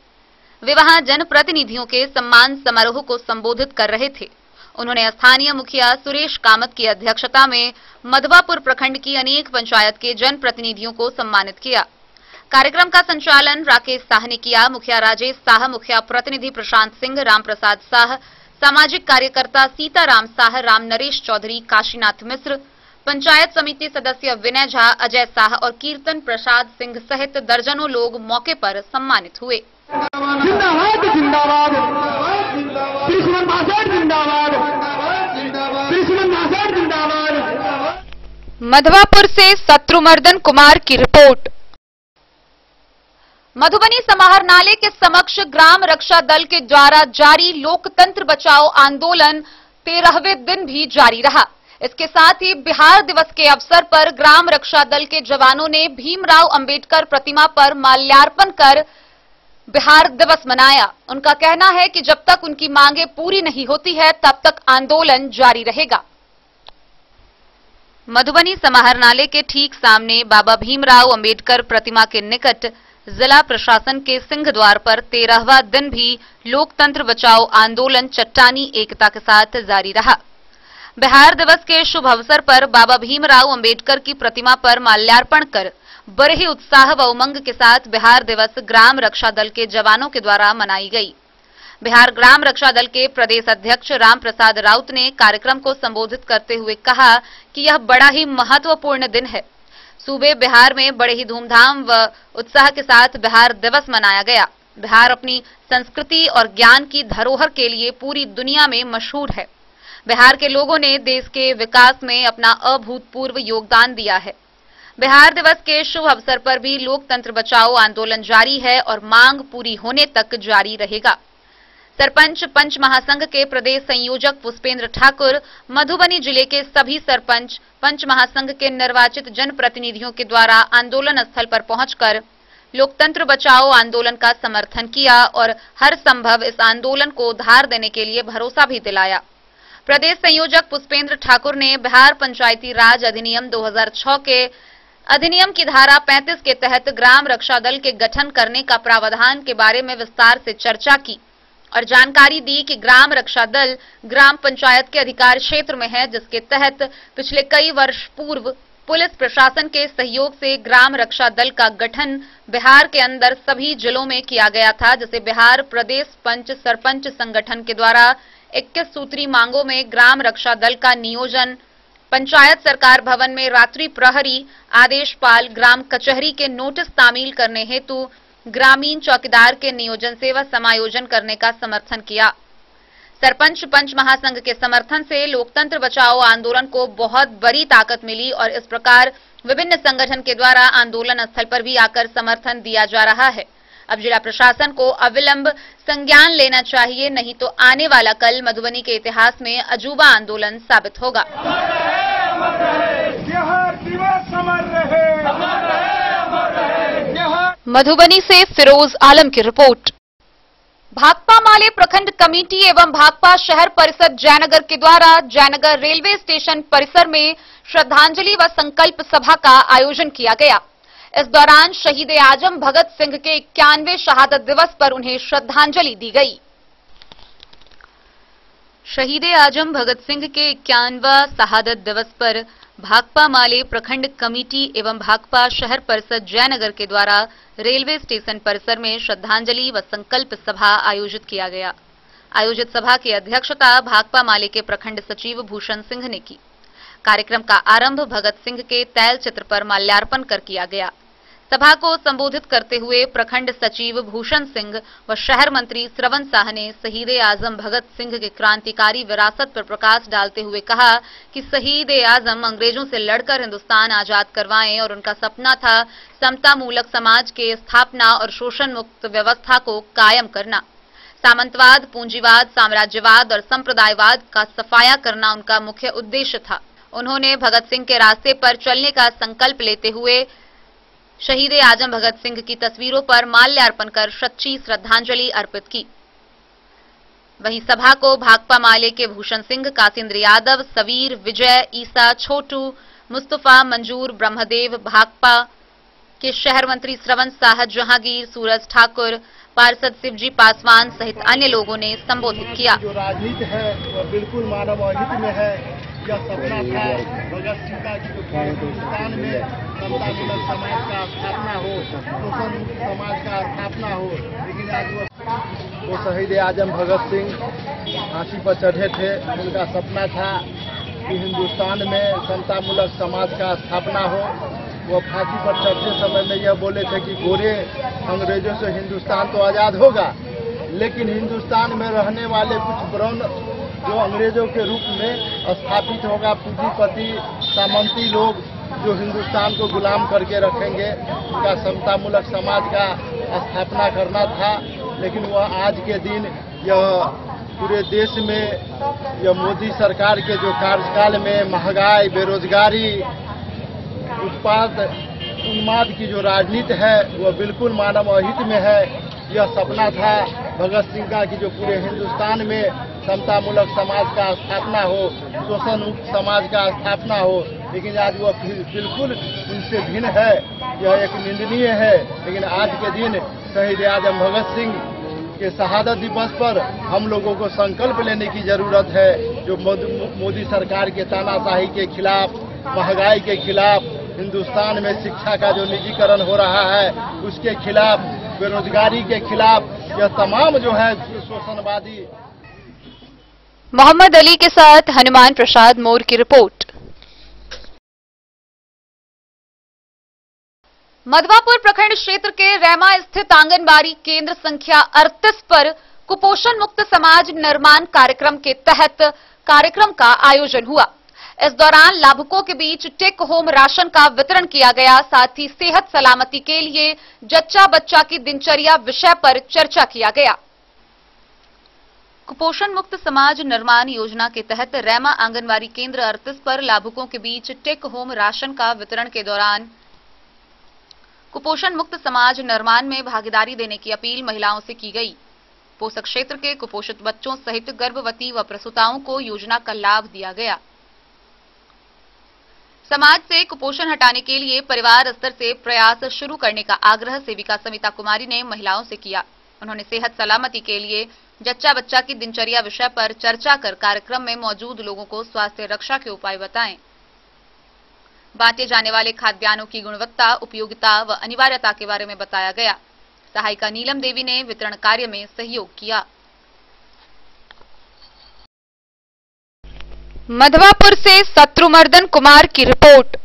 वे वहां जनप्रतिनिधियों के सम्मान समारोह को संबोधित कर रहे थे। उन्होंने स्थानीय मुखिया सुरेश कामत की अध्यक्षता में मधवापुर प्रखंड की अनेक पंचायत के जनप्रतिनिधियों को सम्मानित किया। कार्यक्रम का संचालन राकेश शाह ने किया। मुखिया राजेश शाह, मुखिया प्रतिनिधि प्रशांत सिंह, राम प्रसाद शाह, सामाजिक कार्यकर्ता सीताराम शाह, राम नरेश चौधरी, काशीनाथ मिश्र, पंचायत समिति सदस्य विनय झा, अजय शाह और कीर्तन प्रसाद सिंह सहित दर्जनों लोग मौके पर सम्मानित हुए। जिंदाबाद जिंदाबाद जिंदाबाद जिंदाबाद। मधवापुर से शत्रुमर्दन कुमार की रिपोर्ट। मधुबनी समाहरणालय के समक्ष ग्राम रक्षा दल के द्वारा जारी लोकतंत्र बचाओ आंदोलन 13वें दिन भी जारी रहा। इसके साथ ही बिहार दिवस के अवसर पर ग्राम रक्षा दल के जवानों ने भीमराव अंबेडकर प्रतिमा पर माल्यार्पण कर बिहार दिवस मनाया। उनका कहना है कि जब तक उनकी मांगे पूरी नहीं होती है तब तक आंदोलन जारी रहेगा। मधुबनी समाहरणालय के ठीक सामने बाबा भीमराव अंबेडकर प्रतिमा के निकट जिला प्रशासन के सिंह द्वार पर 13वां दिन भी लोकतंत्र बचाओ आंदोलन चट्टानी एकता के साथ जारी रहा। बिहार दिवस के शुभ अवसर पर बाबा भीमराव अंबेडकर की प्रतिमा पर माल्यार्पण कर बड़े ही उत्साह व उमंग के साथ बिहार दिवस ग्राम रक्षा दल के जवानों के द्वारा मनाई गई। बिहार ग्राम रक्षा दल के प्रदेश अध्यक्ष राम प्रसाद राउत ने कार्यक्रम को संबोधित करते हुए कहा कि यह बड़ा ही महत्वपूर्ण दिन है। सूबे बिहार में बड़े ही धूमधाम व उत्साह के साथ बिहार दिवस मनाया गया। बिहार अपनी संस्कृति और ज्ञान की धरोहर के लिए पूरी दुनिया में मशहूर है। बिहार के लोगों ने देश के विकास में अपना अभूतपूर्व योगदान दिया है। बिहार दिवस के शुभ अवसर पर भी लोकतंत्र बचाओ आंदोलन जारी है और मांग पूरी होने तक जारी रहेगा। सरपंच पंच महासंघ के प्रदेश संयोजक पुष्पेंद्र ठाकुर, मधुबनी जिले के सभी सरपंच पंच महासंघ के निर्वाचित जनप्रतिनिधियों के द्वारा आंदोलन स्थल पर पहुंचकर लोकतंत्र बचाओ आंदोलन का समर्थन किया और हर संभव इस आंदोलन को धार देने के लिए भरोसा भी दिलाया। प्रदेश संयोजक पुष्पेंद्र ठाकुर ने बिहार पंचायती राज अधिनियम 2006 के अधिनियम की धारा 35 के तहत ग्राम रक्षा दल के गठन करने का प्रावधान के बारे में विस्तार से चर्चा की और जानकारी दी कि ग्राम रक्षा दल ग्राम पंचायत के अधिकार क्षेत्र में है, जिसके तहत पिछले कई वर्ष पूर्व पुलिस प्रशासन के सहयोग से ग्राम रक्षा दल का गठन बिहार के अंदर सभी जिलों में किया गया था, जिसे बिहार प्रदेश पंच सरपंच संगठन के द्वारा 21 सूत्री मांगों में ग्राम रक्षा दल का नियोजन पंचायत सरकार भवन में रात्रि प्रहरी, आदेशपाल, ग्राम कचहरी के नोटिस तामील करने हेतु ग्रामीण चौकीदार के नियोजन से व समायोजन करने का समर्थन किया। सरपंच पंच महासंघ के समर्थन से लोकतंत्र बचाओ आंदोलन को बहुत बड़ी ताकत मिली और इस प्रकार विभिन्न संगठन के द्वारा आंदोलन स्थल पर भी आकर समर्थन दिया जा रहा है। अब जिला प्रशासन को अविलंब संज्ञान लेना चाहिए, नहीं तो आने वाला कल मधुबनी के इतिहास में अजूबा आंदोलन साबित होगा। मधुबनी से फिरोज आलम की रिपोर्ट। भाकपा माले प्रखंड कमेटी एवं भाकपा शहर परिषद जयनगर के द्वारा जयनगर रेलवे स्टेशन परिसर में श्रद्धांजलि व संकल्प सभा का आयोजन किया गया। इस दौरान शहीद आजम भगत सिंह के 91वें शहादत दिवस पर उन्हें श्रद्धांजलि दी गई। शहीद आजम भगत सिंह के 91वां शहादत दिवस पर भाकपा माले प्रखंड कमेटी एवं भाकपा शहर परिषद जयनगर के द्वारा रेलवे स्टेशन परिसर में श्रद्धांजलि व संकल्प सभा आयोजित किया गया। आयोजित सभा की अध्यक्षता भाकपा माले के प्रखंड सचिव भूषण सिंह ने की। कार्यक्रम का आरंभ भगत सिंह के तैल चित्र पर माल्यार्पण कर किया गया। सभा को संबोधित करते हुए प्रखंड सचिव भूषण सिंह व शहर मंत्री श्रवण शाह ने शहीद आजम भगत सिंह के क्रांतिकारी विरासत पर प्रकाश डालते हुए कहा कि शहीद आजम अंग्रेजों से लड़कर हिंदुस्तान आजाद करवाएं और उनका सपना था समता मूलक समाज के स्थापना और शोषण मुक्त व्यवस्था को कायम करना। सामंतवाद, पूंजीवाद, साम्राज्यवाद और संप्रदायवाद का सफाया करना उनका मुख्य उद्देश्य था। उन्होंने भगत सिंह के रास्ते पर चलने का संकल्प लेते हुए शहीद आजम भगत सिंह की तस्वीरों पर माल्यार्पण कर सच्ची श्रद्धांजलि अर्पित की। वहीं सभा को भाकपा माले के भूषण सिंह, कासिंद्र यादव, सवीर, विजय, ईसा, छोटू, मुस्तफा, मंजूर, ब्रह्मदेव, भाकपा के शहर मंत्री श्रवण शाह, जहांगीर, सूरज ठाकुर, पार्षद शिवजी पासवान सहित अन्य लोगों ने संबोधित किया। जो राजनीति है वो बिल्कुल मानव हित में है। यह सपना था भगत सिंह का कि हिंदुस्तान में समता मूलक समाज का स्थापना हो, शोषण मुक्त समाज का स्थापना हो, लेकिन आज वो शहीद आजम भगत सिंह फांसी पर चढ़े थे। उनका सपना था कि हिंदुस्तान में समतामूलक समाज का स्थापना हो। वो फांसी पर चढ़ते समय में यह बोले थे कि गोरे अंग्रेजों से हिंदुस्तान तो आज़ाद होगा, लेकिन हिंदुस्तान में रहने वाले कुछ ब्राह्मण जो अंग्रेजों के रूप में स्थापित होगा, पूंजीपति सामंती लोग जो हिंदुस्तान को गुलाम करके रखेंगे, उनका समतामूलक समाज का स्थापना करना था। लेकिन वह आज के दिन यह पूरे देश में यह मोदी सरकार के जो कार्यकाल में महंगाई, बेरोजगारी, उत्पाद उन्माद की जो राजनीति है वह बिल्कुल मानव अहित में है। यह सपना था भगत सिंह का कि जो पूरे हिंदुस्तान में समतामूलक समाज का स्थापना हो, शोषण मुक्त समाज का स्थापना हो, लेकिन आज वह बिल्कुल उनसे भिन्न है। यह एक निंदनीय है। लेकिन आज के दिन शहीद आजम भगत सिंह के शहादत दिवस पर हम लोगों को संकल्प लेने की जरूरत है। जो मोदी सरकार के तानाशाही के खिलाफ, महंगाई के खिलाफ, हिंदुस्तान में शिक्षा का जो निजीकरण हो रहा है उसके खिलाफ, बेरोजगारी के खिलाफ, यह तमाम जो है शोषणवादी। मोहम्मद अली के साथ हनुमान प्रसाद मोर की रिपोर्ट। मधवापुर प्रखंड क्षेत्र के रैमा स्थित आंगनबाड़ी केंद्र संख्या 38 पर कुपोषण मुक्त समाज निर्माण कार्यक्रम के तहत कार्यक्रम का आयोजन हुआ। इस दौरान लाभुकों के बीच टेक होम राशन का वितरण किया गया। साथ ही सेहत सलामती के लिए जच्चा बच्चा की दिनचर्या विषय पर चर्चा किया गया। कुपोषण मुक्त समाज निर्माण योजना के तहत रैमा आंगनबाड़ी केंद्र 38 पर लाभुकों के बीच टेक होम राशन का वितरण के दौरान कुपोषण मुक्त समाज निर्माण में भागीदारी देने की अपील महिलाओं से की गई। पोषक क्षेत्र के कुपोषित बच्चों सहित गर्भवती व प्रसूताओं को योजना का लाभ दिया गया। समाज से कुपोषण हटाने के लिए परिवार स्तर से प्रयास शुरू करने का आग्रह सेविका समिता कुमारी ने महिलाओं से किया। उन्होंने सेहत सलामती के लिए जच्चा बच्चा की दिनचर्या विषय पर चर्चा कर कार्यक्रम में मौजूद लोगों को स्वास्थ्य रक्षा के उपाय बताएं। बांटे जाने वाले खाद्यान्नों की गुणवत्ता, उपयोगिता व अनिवार्यता के बारे में बताया गया। सहायिका नीलम देवी ने वितरण कार्य में सहयोग किया। मधवापुर से शत्रुमर्दन कुमार की रिपोर्ट।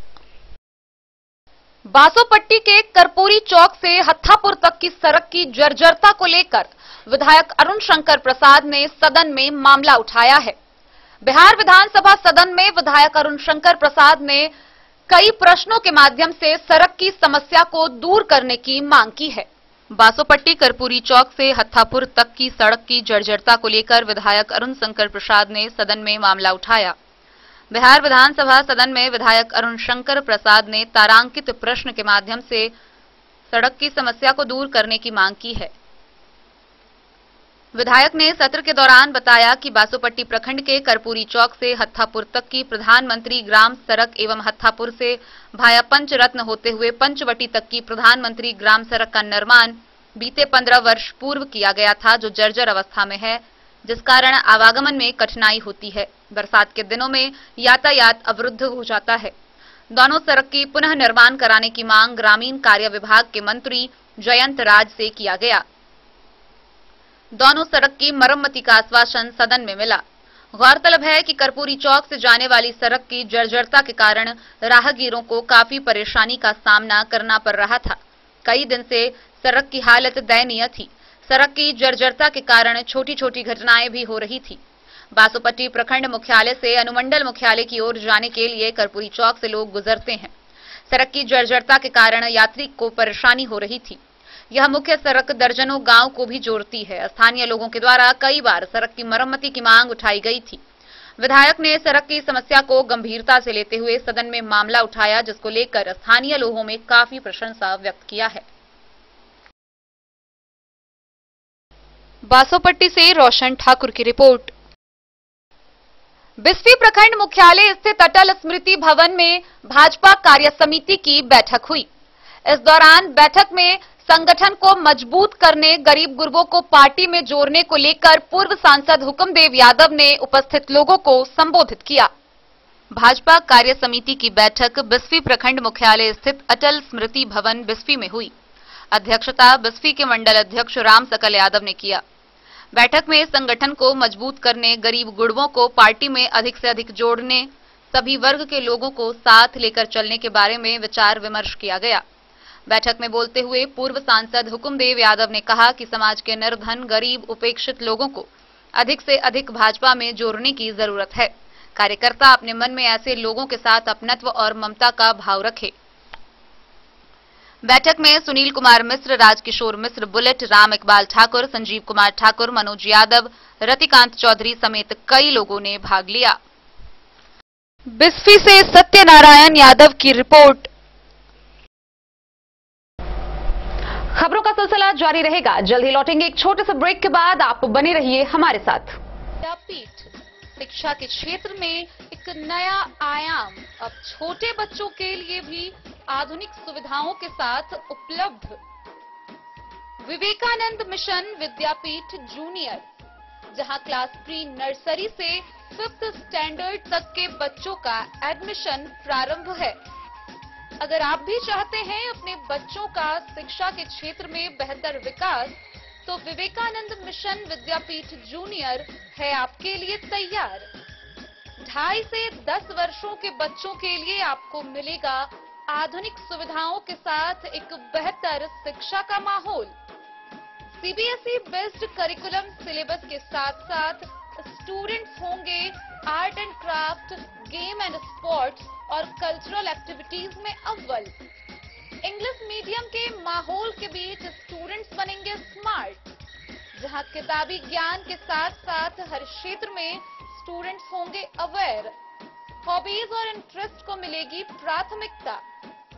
बासोपट्टी के कर्पूरी चौक से हत्थापुर तक की सड़क की जर्जरता को लेकर विधायक अरुण शंकर प्रसाद ने सदन में मामला उठाया है। बिहार विधानसभा सदन में विधायक अरुण शंकर प्रसाद ने कई प्रश्नों के माध्यम से सड़क की समस्या को दूर करने की मांग की है। बासोपट्टी कर्पूरी चौक से हत्थापुर तक की सड़क की जर्जरता को लेकर विधायक अरुण शंकर प्रसाद ने सदन में मामला उठाया। बिहार विधानसभा सदन में विधायक अरुण शंकर प्रसाद ने तारांकित प्रश्न के माध्यम से सड़क की समस्या को दूर करने की मांग की है। विधायक ने सत्र के दौरान बताया कि बासोपट्टी प्रखंड के कर्पूरी चौक से हत्थापुर तक की प्रधानमंत्री ग्राम सड़क एवं हत्थापुर से भाया पंचरत्न होते हुए पंचवटी तक की प्रधानमंत्री ग्राम सड़क का निर्माण बीते 15 वर्ष पूर्व किया गया था, जो जर्जर अवस्था में है, जिस कारण आवागमन में कठिनाई होती है। बरसात के दिनों में यातायात अवरुद्ध हो जाता है। दोनों सड़क की पुनः निर्माण कराने की मांग ग्रामीण कार्य विभाग के मंत्री जयंत राज से किया गया। दोनों सड़क की मरम्मति का आश्वासन सदन में मिला। गौरतलब है कि कर्पूरी चौक से जाने वाली सड़क की जर्जरता के कारण राहगीरों को काफी परेशानी का सामना करना पड़ रहा था। कई दिन से सड़क की हालत दयनीय थी। सड़क की जर्जरता के कारण छोटी छोटी घटनाएं भी हो रही थी। बासोपट्टी प्रखंड मुख्यालय से अनुमंडल मुख्यालय की ओर जाने के लिए कर्पूरी चौक से लोग गुजरते हैं। सड़क की जर्जरता के कारण यात्री को परेशानी हो रही थी। यह मुख्य सड़क दर्जनों गांव को भी जोड़ती है। स्थानीय लोगों के द्वारा कई बार सड़क की मरम्मति की मांग उठाई गई थी। विधायक ने सड़क की समस्या को गंभीरता से लेते हुए सदन में मामला उठाया, जिसको लेकर स्थानीय लोगों में काफी प्रशंसा व्यक्त किया है। बासोपट्टी से रोशन ठाकुर की रिपोर्ट। बिस्फी प्रखंड मुख्यालय स्थित अटल स्मृति भवन में भाजपा कार्य समिति की बैठक हुई। इस दौरान बैठक में संगठन को मजबूत करने, गरीब गुरबों को पार्टी में जोड़ने को लेकर पूर्व सांसद हुक्मदेव यादव ने उपस्थित लोगों को संबोधित किया। भाजपा कार्य समिति की बैठक बिस्फी प्रखंड मुख्यालय स्थित अटल स्मृति भवन बिस्फी में हुई। अध्यक्षता बिस्फी के मंडल अध्यक्ष राम सकल यादव ने किया। बैठक में संगठन को मजबूत करने, गरीब गुरबों को पार्टी में अधिक से अधिक जोड़ने, सभी वर्ग के लोगों को साथ लेकर चलने के बारे में विचार विमर्श किया गया। बैठक में बोलते हुए पूर्व सांसद हुकुमदेव यादव ने कहा कि समाज के निर्धन, गरीब, उपेक्षित लोगों को अधिक से अधिक भाजपा में जोड़ने की जरूरत है। कार्यकर्ता अपने मन में ऐसे लोगों के साथ अपनत्व और ममता का भाव रखे। बैठक में सुनील कुमार मिश्र, राजकिशोर मिश्र, बुलेट, राम इकबाल ठाकुर, संजीव कुमार ठाकुर, मनोज यादव, रतिकांत चौधरी समेत कई लोगों ने भाग लिया। बिस्फी से सत्यनारायण यादव की रिपोर्ट। खबरों का सिलसिला जारी रहेगा। जल्द ही लौटेंगे एक छोटे से ब्रेक के बाद। आप बने रहिए हमारे साथ। विद्यापीठ शिक्षा के क्षेत्र में एक नया आयाम अब छोटे बच्चों के लिए भी आधुनिक सुविधाओं के साथ उपलब्ध। विवेकानंद मिशन विद्यापीठ जूनियर, जहां क्लास प्री नर्सरी से 5th स्टैंडर्ड तक के बच्चों का एडमिशन प्रारंभ है। अगर आप भी चाहते हैं अपने बच्चों का शिक्षा के क्षेत्र में बेहतर विकास, तो विवेकानंद मिशन विद्यापीठ जूनियर है आपके लिए तैयार। 2.5 से 10 वर्षों के बच्चों के लिए आपको मिलेगा आधुनिक सुविधाओं के साथ एक बेहतर शिक्षा का माहौल। सीबीएसई बेस्ड करिकुलम सिलेबस के साथ साथ स्टूडेंट्स होंगे art and craft, game and sports और कल्चरल एक्टिविटीज में अव्वल। इंग्लिश मीडियम के माहौल के बीच स्टूडेंट्स बनेंगे स्मार्ट, जहां किताबी ज्ञान के साथ साथ हर क्षेत्र में स्टूडेंट्स होंगे अवेयर। हॉबीज और इंटरेस्ट को मिलेगी प्राथमिकता।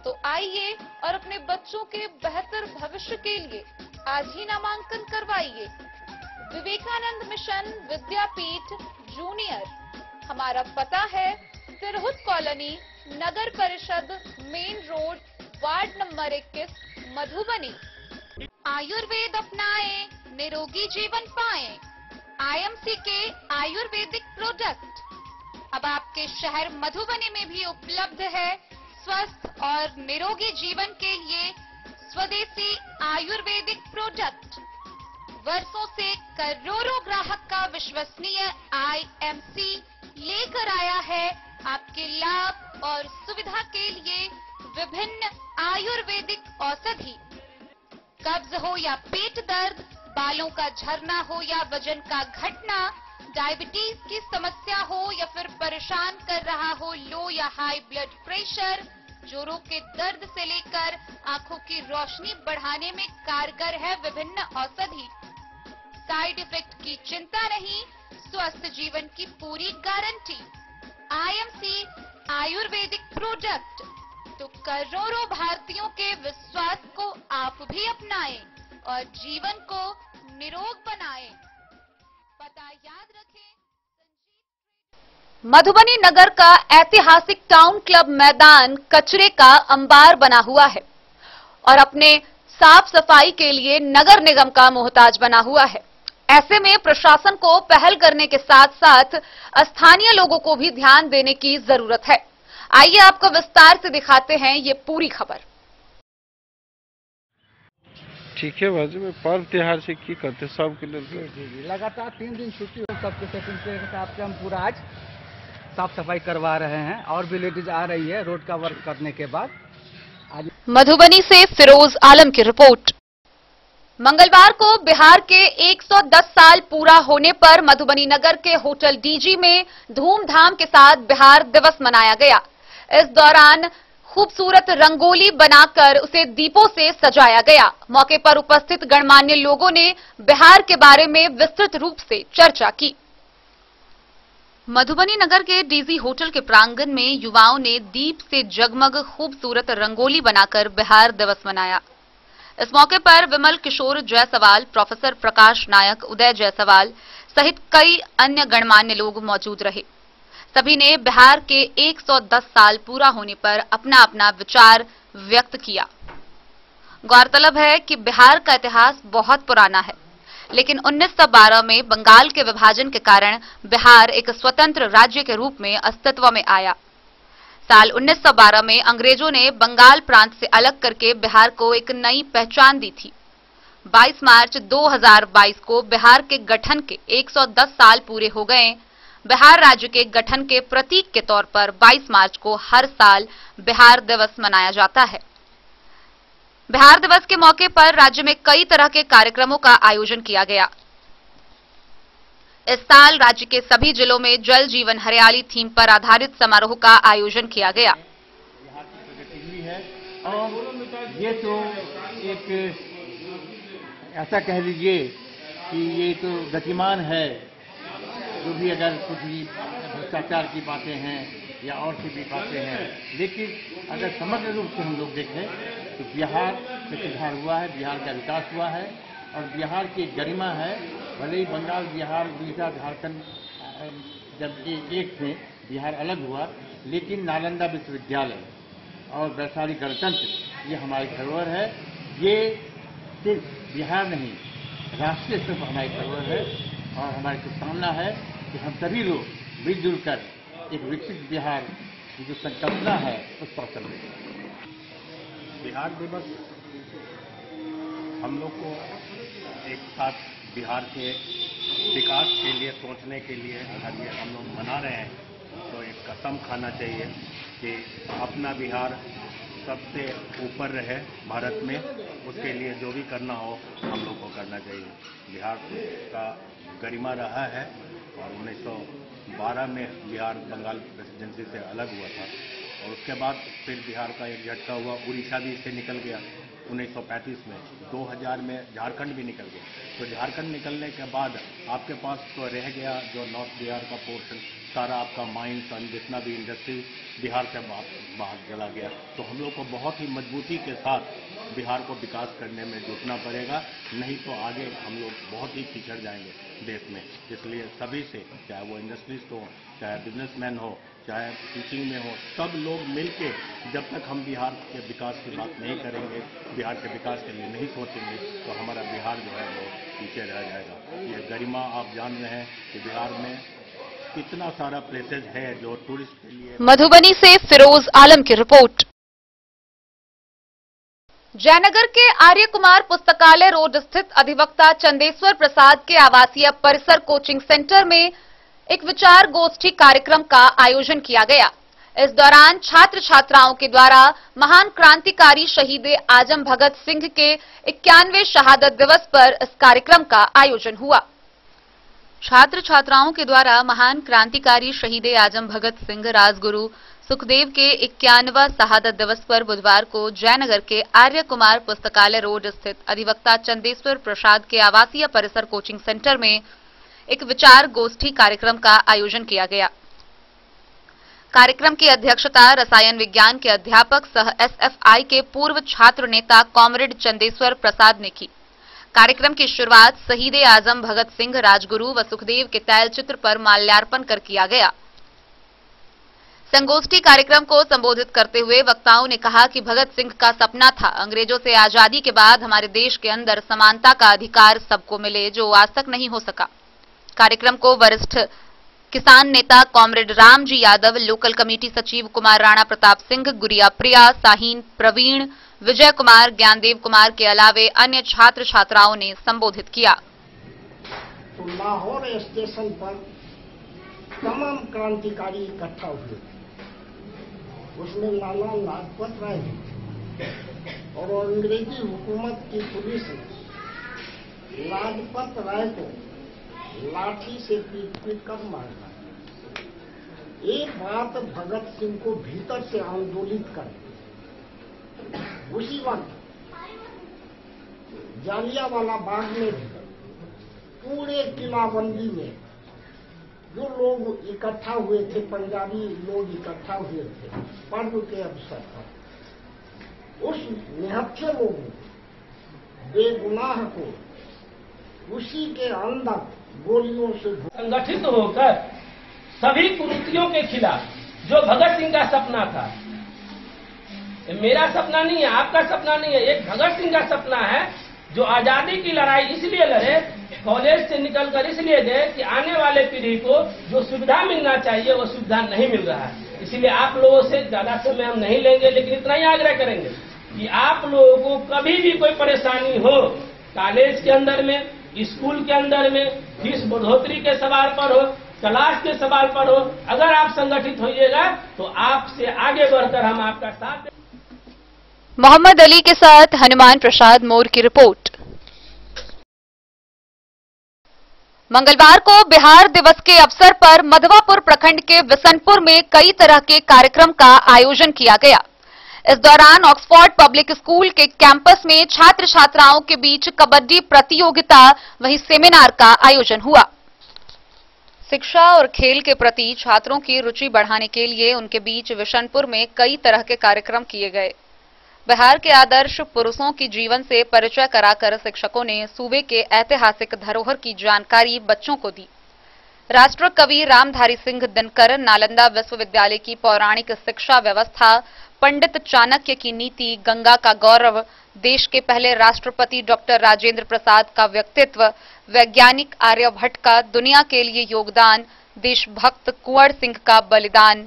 तो आइए और अपने बच्चों के बेहतर भविष्य के लिए आज ही नामांकन करवाइए। विवेकानंद मिशन विद्यापीठ जूनियर। हमारा पता है तिरहुत कॉलोनी, नगर परिषद, main road, ward number 21, Madhubani. Ayurveda अपनाएं, निरोगी जीवन पाएं। आईएमसी के आयुर्वेदिक प्रोडक्ट अब आपके शहर मधुबनी में भी उपलब्ध है। स्वस्थ और निरोगी जीवन के लिए स्वदेशी आयुर्वेदिक प्रोडक्ट। वर्षों से करोड़ों ग्राहक का विश्वसनीय आईएमसी लेकर आया है आपके लाभ और सुविधा के लिए विभिन्न आयुर्वेदिक औषधि। कब्ज हो या पेट दर्द, बालों का झरना हो या वजन का घटना, डायबिटीज की समस्या हो या फिर परेशान कर रहा हो लो या हाई ब्लड प्रेशर, जोड़ों के दर्द से लेकर आंखों की रोशनी बढ़ाने में कारगर है विभिन्न औषधि। साइड इफेक्ट की चिंता नहीं, स्वस्थ जीवन की पूरी गारंटी। IMC Ayurvedic product. तो करोड़ों भारतीयों के विश्वास को आप भी अपनाएं और जीवन को निरोग बनाएं। पता याद रखें। मधुबनी नगर का ऐतिहासिक टाउन क्लब मैदान कचरे का अंबार बना हुआ है और अपने साफ सफाई के लिए नगर निगम का मोहताज बना हुआ है। ऐसे में प्रशासन को पहल करने के साथ साथ स्थानीय लोगों को भी ध्यान देने की जरूरत है। आइए आपको विस्तार से दिखाते हैं ये पूरी खबर। ठीक है बाजू में पर्व त्योहार से की करते सबके लिए लगातार 3 दिन छुट्टी हो, सबके सेटिंग के हिसाब से हम पूरा आज साफ सफाई करवा रहे हैं और भी लेडीज आ रही है रोड का वर्क करने के बाद। आज मधुबनी से फिरोज आलम की रिपोर्ट। मंगलवार को बिहार के 110 साल पूरा होने पर मधुबनी नगर के होटल डीजी में धूमधाम के साथ बिहार दिवस मनाया गया। इस दौरान खूबसूरत रंगोली बनाकर उसे दीपों से सजाया गया। मौके पर उपस्थित गणमान्य लोगों ने बिहार के बारे में विस्तृत रूप से चर्चा की। मधुबनी नगर के डीजी होटल के प्रांगण में युवाओं ने दीप से जगमग खूबसूरत रंगोली बनाकर बिहार दिवस मनाया। इस मौके पर विमल किशोर जायसवाल, प्रोफेसर प्रकाश नायक, उदय जायसवाल सहित कई अन्य गणमान्य लोग मौजूद रहे। सभी ने बिहार के 110 साल पूरा होने पर अपना अपना विचार व्यक्त किया। गौरतलब है कि बिहार का इतिहास बहुत पुराना है, लेकिन 1912 में बंगाल के विभाजन के कारण बिहार एक स्वतंत्र राज्य के रूप में अस्तित्व में आया। साल 1912 में अंग्रेजों ने बंगाल प्रांत से अलग करके बिहार को एक नई पहचान दी थी। 22 मार्च 2022 को बिहार के गठन के 110 साल पूरे हो गए। बिहार राज्य के गठन के प्रतीक के तौर पर 22 मार्च को हर साल बिहार दिवस मनाया जाता है। बिहार दिवस के मौके पर राज्य में कई तरह के कार्यक्रमों का आयोजन किया गया। इस साल राज्य के सभी जिलों में जल जीवन हरियाली थीम पर आधारित समारोह का आयोजन किया गया। बिहार की प्रगति हुई है और ये तो एक ऐसा कह लीजिए कि ये तो गतिमान है। जो भी अगर कुछ भी भ्रष्टाचार की बातें हैं या और सी भी बातें हैं, लेकिन अगर समग्र रूप से हम लोग देखें तो बिहार में सुधार हुआ है, बिहार का विकास हुआ है और बिहार की गरिमा है। भले ही बंगाल, बिहार, उड़ीसा, झारखंड जब एक थे, बिहार अलग हुआ, लेकिन नालंदा विश्वविद्यालय और वैशाली गणतंत्र ये हमारी धरोहर है। ये सिर्फ बिहार नहीं, राष्ट्रीय स्तर पर हमारी धरोहर है और हमारी शुभकामना है कि हम सभी लोग मिलजुल कर एक विकसित बिहार की जो संकल्पना है उस पर चलें। बिहार दिवस हम लोग को एक साथ बिहार के विकास के लिए सोचने के लिए अगर ये हम लोग मना रहे हैं तो एक कसम खाना चाहिए कि अपना बिहार सबसे ऊपर रहे भारत में। उसके लिए जो भी करना हो हम लोग को करना चाहिए। बिहार का गरिमा रहा है और 1912 में बिहार बंगाल प्रेसिडेंसी से अलग हुआ था और उसके बाद फिर बिहार का एक झटका हुआ, उड़ीसा भी इससे निकल गया 1935 में, 2000 में झारखंड भी निकल गया। तो झारखंड निकलने के बाद आपके पास तो रह गया जो नॉर्थ बिहार का पोर्शन, सारा आपका माइंस और जितना भी इंडस्ट्री बिहार से बाहर चला गया। तो हम लोग को बहुत ही मजबूती के साथ बिहार को विकास करने में जुटना पड़ेगा, नहीं तो आगे हम लोग बहुत ही पिछड़ जाएंगे देश में। इसलिए सभी से, चाहे वो इंडस्ट्रीज हो, चाहे बिजनेसमैन हो, चाहे टीचिंग में हो, सब लोग मिलके जब तक हम बिहार के विकास की बात नहीं करेंगे, बिहार के विकास के लिए नहीं सोचेंगे, तो हमारा बिहार जो है वो पीछे रह जाएगा। ये गरिमा आप जान रहे हैं कि बिहार में कितना सारा प्लेसेज है जो टूरिस्ट के लिए। मधुबनी से फिरोज आलम की रिपोर्ट। जयनगर के आर्य कुमार पुस्तकालय रोड स्थित अधिवक्ता चंदेश्वर प्रसाद के आवासीय परिसर कोचिंग सेंटर में एक विचार गोष्ठी कार्यक्रम का आयोजन किया गया। इस दौरान छात्र छात्राओं के द्वारा महान क्रांतिकारी शहीद आजम भगत सिंह के 91वें शहादत दिवस पर इस कार्यक्रम का आयोजन हुआ। छात्र छात्राओं के द्वारा महान क्रांतिकारी शहीद आजम भगत सिंह राजगुरु सुखदेव के 91वां शहादत दिवस पर बुधवार को जयनगर के आर्य कुमार पुस्तकालय रोड स्थित अधिवक्ता चंदेश्वर प्रसाद के आवासीय परिसर कोचिंग सेंटर में एक विचार गोष्ठी कार्यक्रम का आयोजन किया गया। कार्यक्रम की अध्यक्षता रसायन विज्ञान के अध्यापक सह एसएफआई के पूर्व छात्र नेता कॉमरेड चंदेश्वर प्रसाद ने की। कार्यक्रम की शुरुआत शहीद आजम भगत सिंह राजगुरु व सुखदेव के तैल चित्र पर माल्यार्पण कर किया गया। संगोष्ठी कार्यक्रम को संबोधित करते हुए वक्ताओं ने कहा कि भगत सिंह का सपना था अंग्रेजों से आजादी के बाद हमारे देश के अंदर समानता का अधिकार सबको मिले, जो आज तक नहीं हो सका। कार्यक्रम को वरिष्ठ किसान नेता comrade Ramji Yadav, local committee सचिव कुमार राणा प्रताप सिंह, गुड़िया प्रिया, साहीन प्रवीण, विजय कुमार, ज्ञानदेव कुमार के अलावे अन्य छात्र छात्राओं ने संबोधित किया। तो लाहौर स्टेशन पर तमाम क्रांतिकारी इकट्ठा हुए। उसमें लाला लाजपत राय और अंग्रेजी हुकूमत की पुलिस ने लाजपत राय को लाठी से पीट कर मारा। एक बात भगत सिंह को भीतर से आंदोलित कर उसी वक्त जालियांवाला बाग में भी पूरे किलाबंदी में जो लोग इकट्ठा हुए थे, पंजाबी लोग इकट्ठा हुए थे पर्व के अवसर पर, उस निहत्थे लोगों बेगुनाह को उसी के अंदर गोलियों से संगठित होकर सभी कुरीतियों के खिलाफ जो भगत सिंह का सपना था, मेरा सपना नहीं है, आपका सपना नहीं है, एक भगत सिंह का सपना है जो आजादी की लड़ाई इसलिए लड़े, कॉलेज से निकलकर इसलिए गए कि आने वाले पीढ़ी को जो सुविधा मिलना चाहिए वो सुविधा नहीं मिल रहा है। इसलिए आप लोगों से ज्यादा समय हम नहीं लेंगे, लेकिन इतना ही आग्रह करेंगे कि आप लोगों को कभी भी कोई परेशानी हो, कॉलेज के अंदर में, स्कूल के अंदर में, फीस बढ़ोतरी के सवाल पर हो, क्लास के सवाल पर हो, अगर आप संगठित होइएगा तो आपसे आगे बढ़कर हम आपका साथ। मोहम्मद अली के साथ हनुमान प्रसाद मोर की रिपोर्ट। मंगलवार को बिहार दिवस के अवसर पर मधवापुर प्रखंड के बिशनपुर में कई तरह के कार्यक्रम का आयोजन किया गया। इस दौरान ऑक्सफोर्ड पब्लिक स्कूल के कैंपस में छात्र छात्राओं के बीच कबड्डी प्रतियोगिता वहीं सेमिनार का आयोजन हुआ। शिक्षा और खेल के प्रति छात्रों की रुचि बढ़ाने के लिए उनके बीच बिशनपुर में कई तरह के कार्यक्रम किए गए। बिहार के आदर्श पुरुषों की जीवन से परिचय कराकर शिक्षकों ने सूबे के ऐतिहासिक धरोहर की जानकारी बच्चों को दी। राष्ट्र कवि रामधारी सिंह दिनकर, नालंदा विश्वविद्यालय की पौराणिक शिक्षा व्यवस्था, पंडित चाणक्य की नीति, गंगा का गौरव, देश के पहले राष्ट्रपति डॉक्टर राजेंद्र प्रसाद का व्यक्तित्व, वैज्ञानिक आर्यभट्ट का दुनिया के लिए योगदान, देशभक्त कुंवर सिंह का बलिदान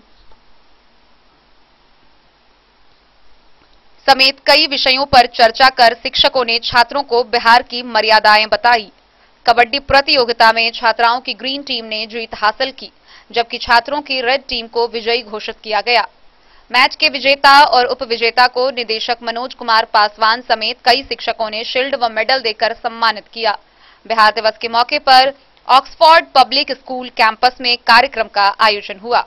समेत कई विषयों पर चर्चा कर शिक्षकों ने छात्रों को बिहार की मर्यादाएं बताई। कबड्डी प्रतियोगिता में छात्राओं की ग्रीन टीम ने जीत हासिल की, जबकि छात्रों की रेड टीम को विजयी घोषित किया गया। मैच के विजेता और उपविजेता को निदेशक मनोज कुमार पासवान समेत कई शिक्षकों ने शील्ड व मेडल देकर सम्मानित किया। बिहार दिवस के मौके पर ऑक्सफोर्ड पब्लिक स्कूल कैंपस में कार्यक्रम का आयोजन हुआ।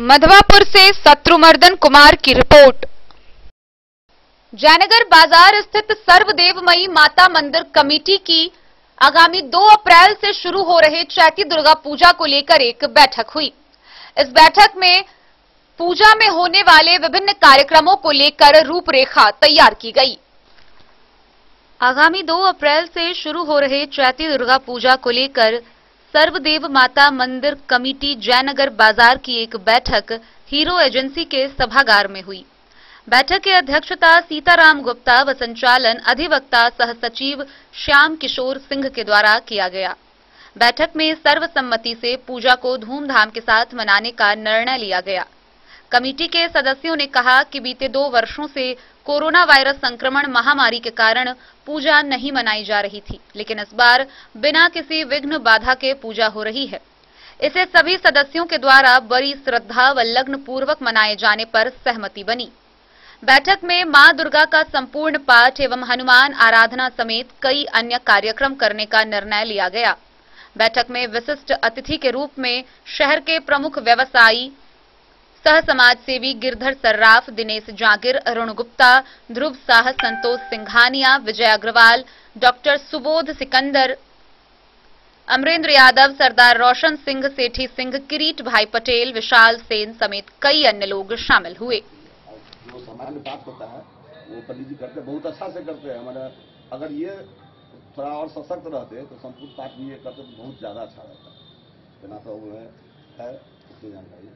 मधवापुर से शत्रुमर्दन कुमार की रिपोर्ट। जयनगर बाजार स्थित सर्वदेवमयी माता मंदिर कमेटी की आगामी 2 अप्रैल से शुरू हो रहे चैती दुर्गा पूजा को लेकर एक बैठक हुई। इस बैठक में पूजा में होने वाले विभिन्न कार्यक्रमों को लेकर रूपरेखा तैयार की गई। आगामी 2 अप्रैल से शुरू हो रहे चैती दुर्गा पूजा को लेकर सर्वदेव माता मंदिर कमेटी जयनगर बाजार की एक बैठक हीरो एजेंसी के सभागार में हुई। बैठक की अध्यक्षता सीताराम गुप्ता व संचालन अधिवक्ता सह सचिव श्याम किशोर सिंह के द्वारा किया गया। बैठक में सर्वसम्मति से पूजा को धूमधाम के साथ मनाने का निर्णय लिया गया। कमेटी के सदस्यों ने कहा कि बीते 2 वर्षों से कोरोना वायरस संक्रमण महामारी के कारण पूजा नहीं मनाई जा रही थी, लेकिन इस बार बिना किसी विघ्न बाधा के पूजा हो रही है। इसे सभी सदस्यों के द्वारा बड़ी श्रद्धा व लग्न पूर्वक मनाए जाने पर सहमति बनी। बैठक में मां दुर्गा का संपूर्ण पाठ एवं हनुमान आराधना समेत कई अन्य कार्यक्रम करने का निर्णय लिया गया। बैठक में विशिष्ट अतिथि के रूप में शहर के प्रमुख व्यवसायी सह समाज सेवी गिरधर सर्राफ, दिनेश जागीर, अरुण गुप्ता, ध्रुव साह, संतोष सिंघानिया, विजय अग्रवाल, डॉक्टर सुबोध सिकंदर, अमरेंद्र यादव, सरदार रोशन सिंह, सेठी सिंह, किरीट भाई पटेल, विशाल सेन समेत कई अन्य लोग शामिल हुए। जो सामान्य बात होता है वो पंडित जी करते बहुत अच्छा से करते हैं। हमारा अगर ये थोड़ा और सशक्त रहते तो संपूर्ण पाठ भी ये करते तो बहुत ज्यादा अच्छा रहता है। बिना तो वो है उसकी जानकारी।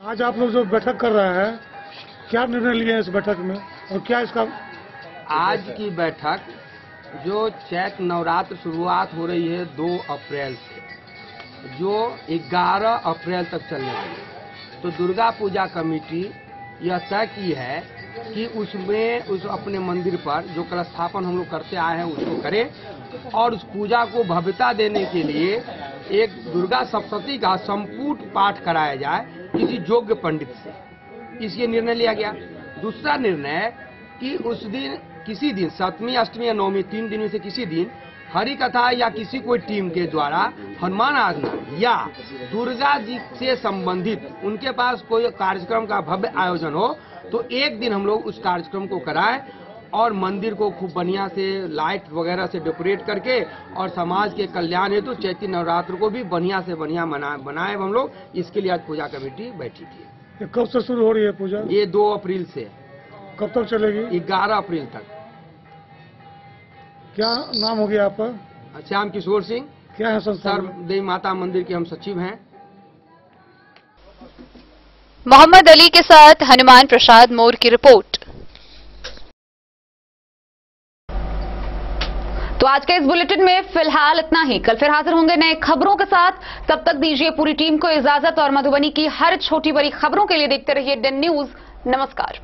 आज आप लोग जो बैठक कर रहे हैं, क्या निर्णय लिया इस बैठक में और क्या इसका? आज की बैठक जो चैत नवरात्र शुरुआत हो रही है 2 अप्रैल से, जो 11 अप्रैल तक चलने वाली है, तो दुर्गा पूजा कमेटी यह तय की है कि उसमें उस अपने मंदिर पर जो कलश स्थापन हम लोग करते आए हैं उसको करें और उस पूजा को भव्यता देने के लिए एक दुर्गा सप्तशती का संपूर्ण पाठ कराया जाए किसी योग्य पंडित से। इसलिए निर्णय लिया गया। दूसरा निर्णय कि उस दिन किसी दिन 7वीं, 8वीं या 9वीं 3 दिन में से किसी दिन हरि कथा या किसी कोई टीम के द्वारा हनुमान आराधना या दुर्गा जी से संबंधित उनके पास कोई कार्यक्रम का भव्य आयोजन हो तो एक दिन हम लोग उस कार्यक्रम को कराएं और मंदिर को खूब बढ़िया से लाइट वगैरह से डेकोरेट करके और समाज के कल्याण हेतु चैती नवरात्र को भी बढ़िया से बढ़िया बनाए हम लोग। इसके लिए आज पूजा कमेटी बैठी थी। ये कब से शुरू हो रही है पूजा? ये 2 अप्रैल से। कब तक चलेगी? 11 अप्रैल तक। क्या नाम हो गया आपका? श्याम किशोर सिंह। क्या है संस्था? सर्वदेवी माता मंदिर के हम सचिव हैं। मोहम्मद अली के साथ हनुमान प्रसाद मोर की रिपोर्ट। तो आज के इस बुलेटिन में फिलहाल इतना ही। कल फिर हाजिर होंगे नए खबरों के साथ। तब तक दीजिए पूरी टीम को इजाजत और मधुबनी की हर छोटी बड़ी खबरों के लिए देखते रहिए डेन न्यूज। नमस्कार।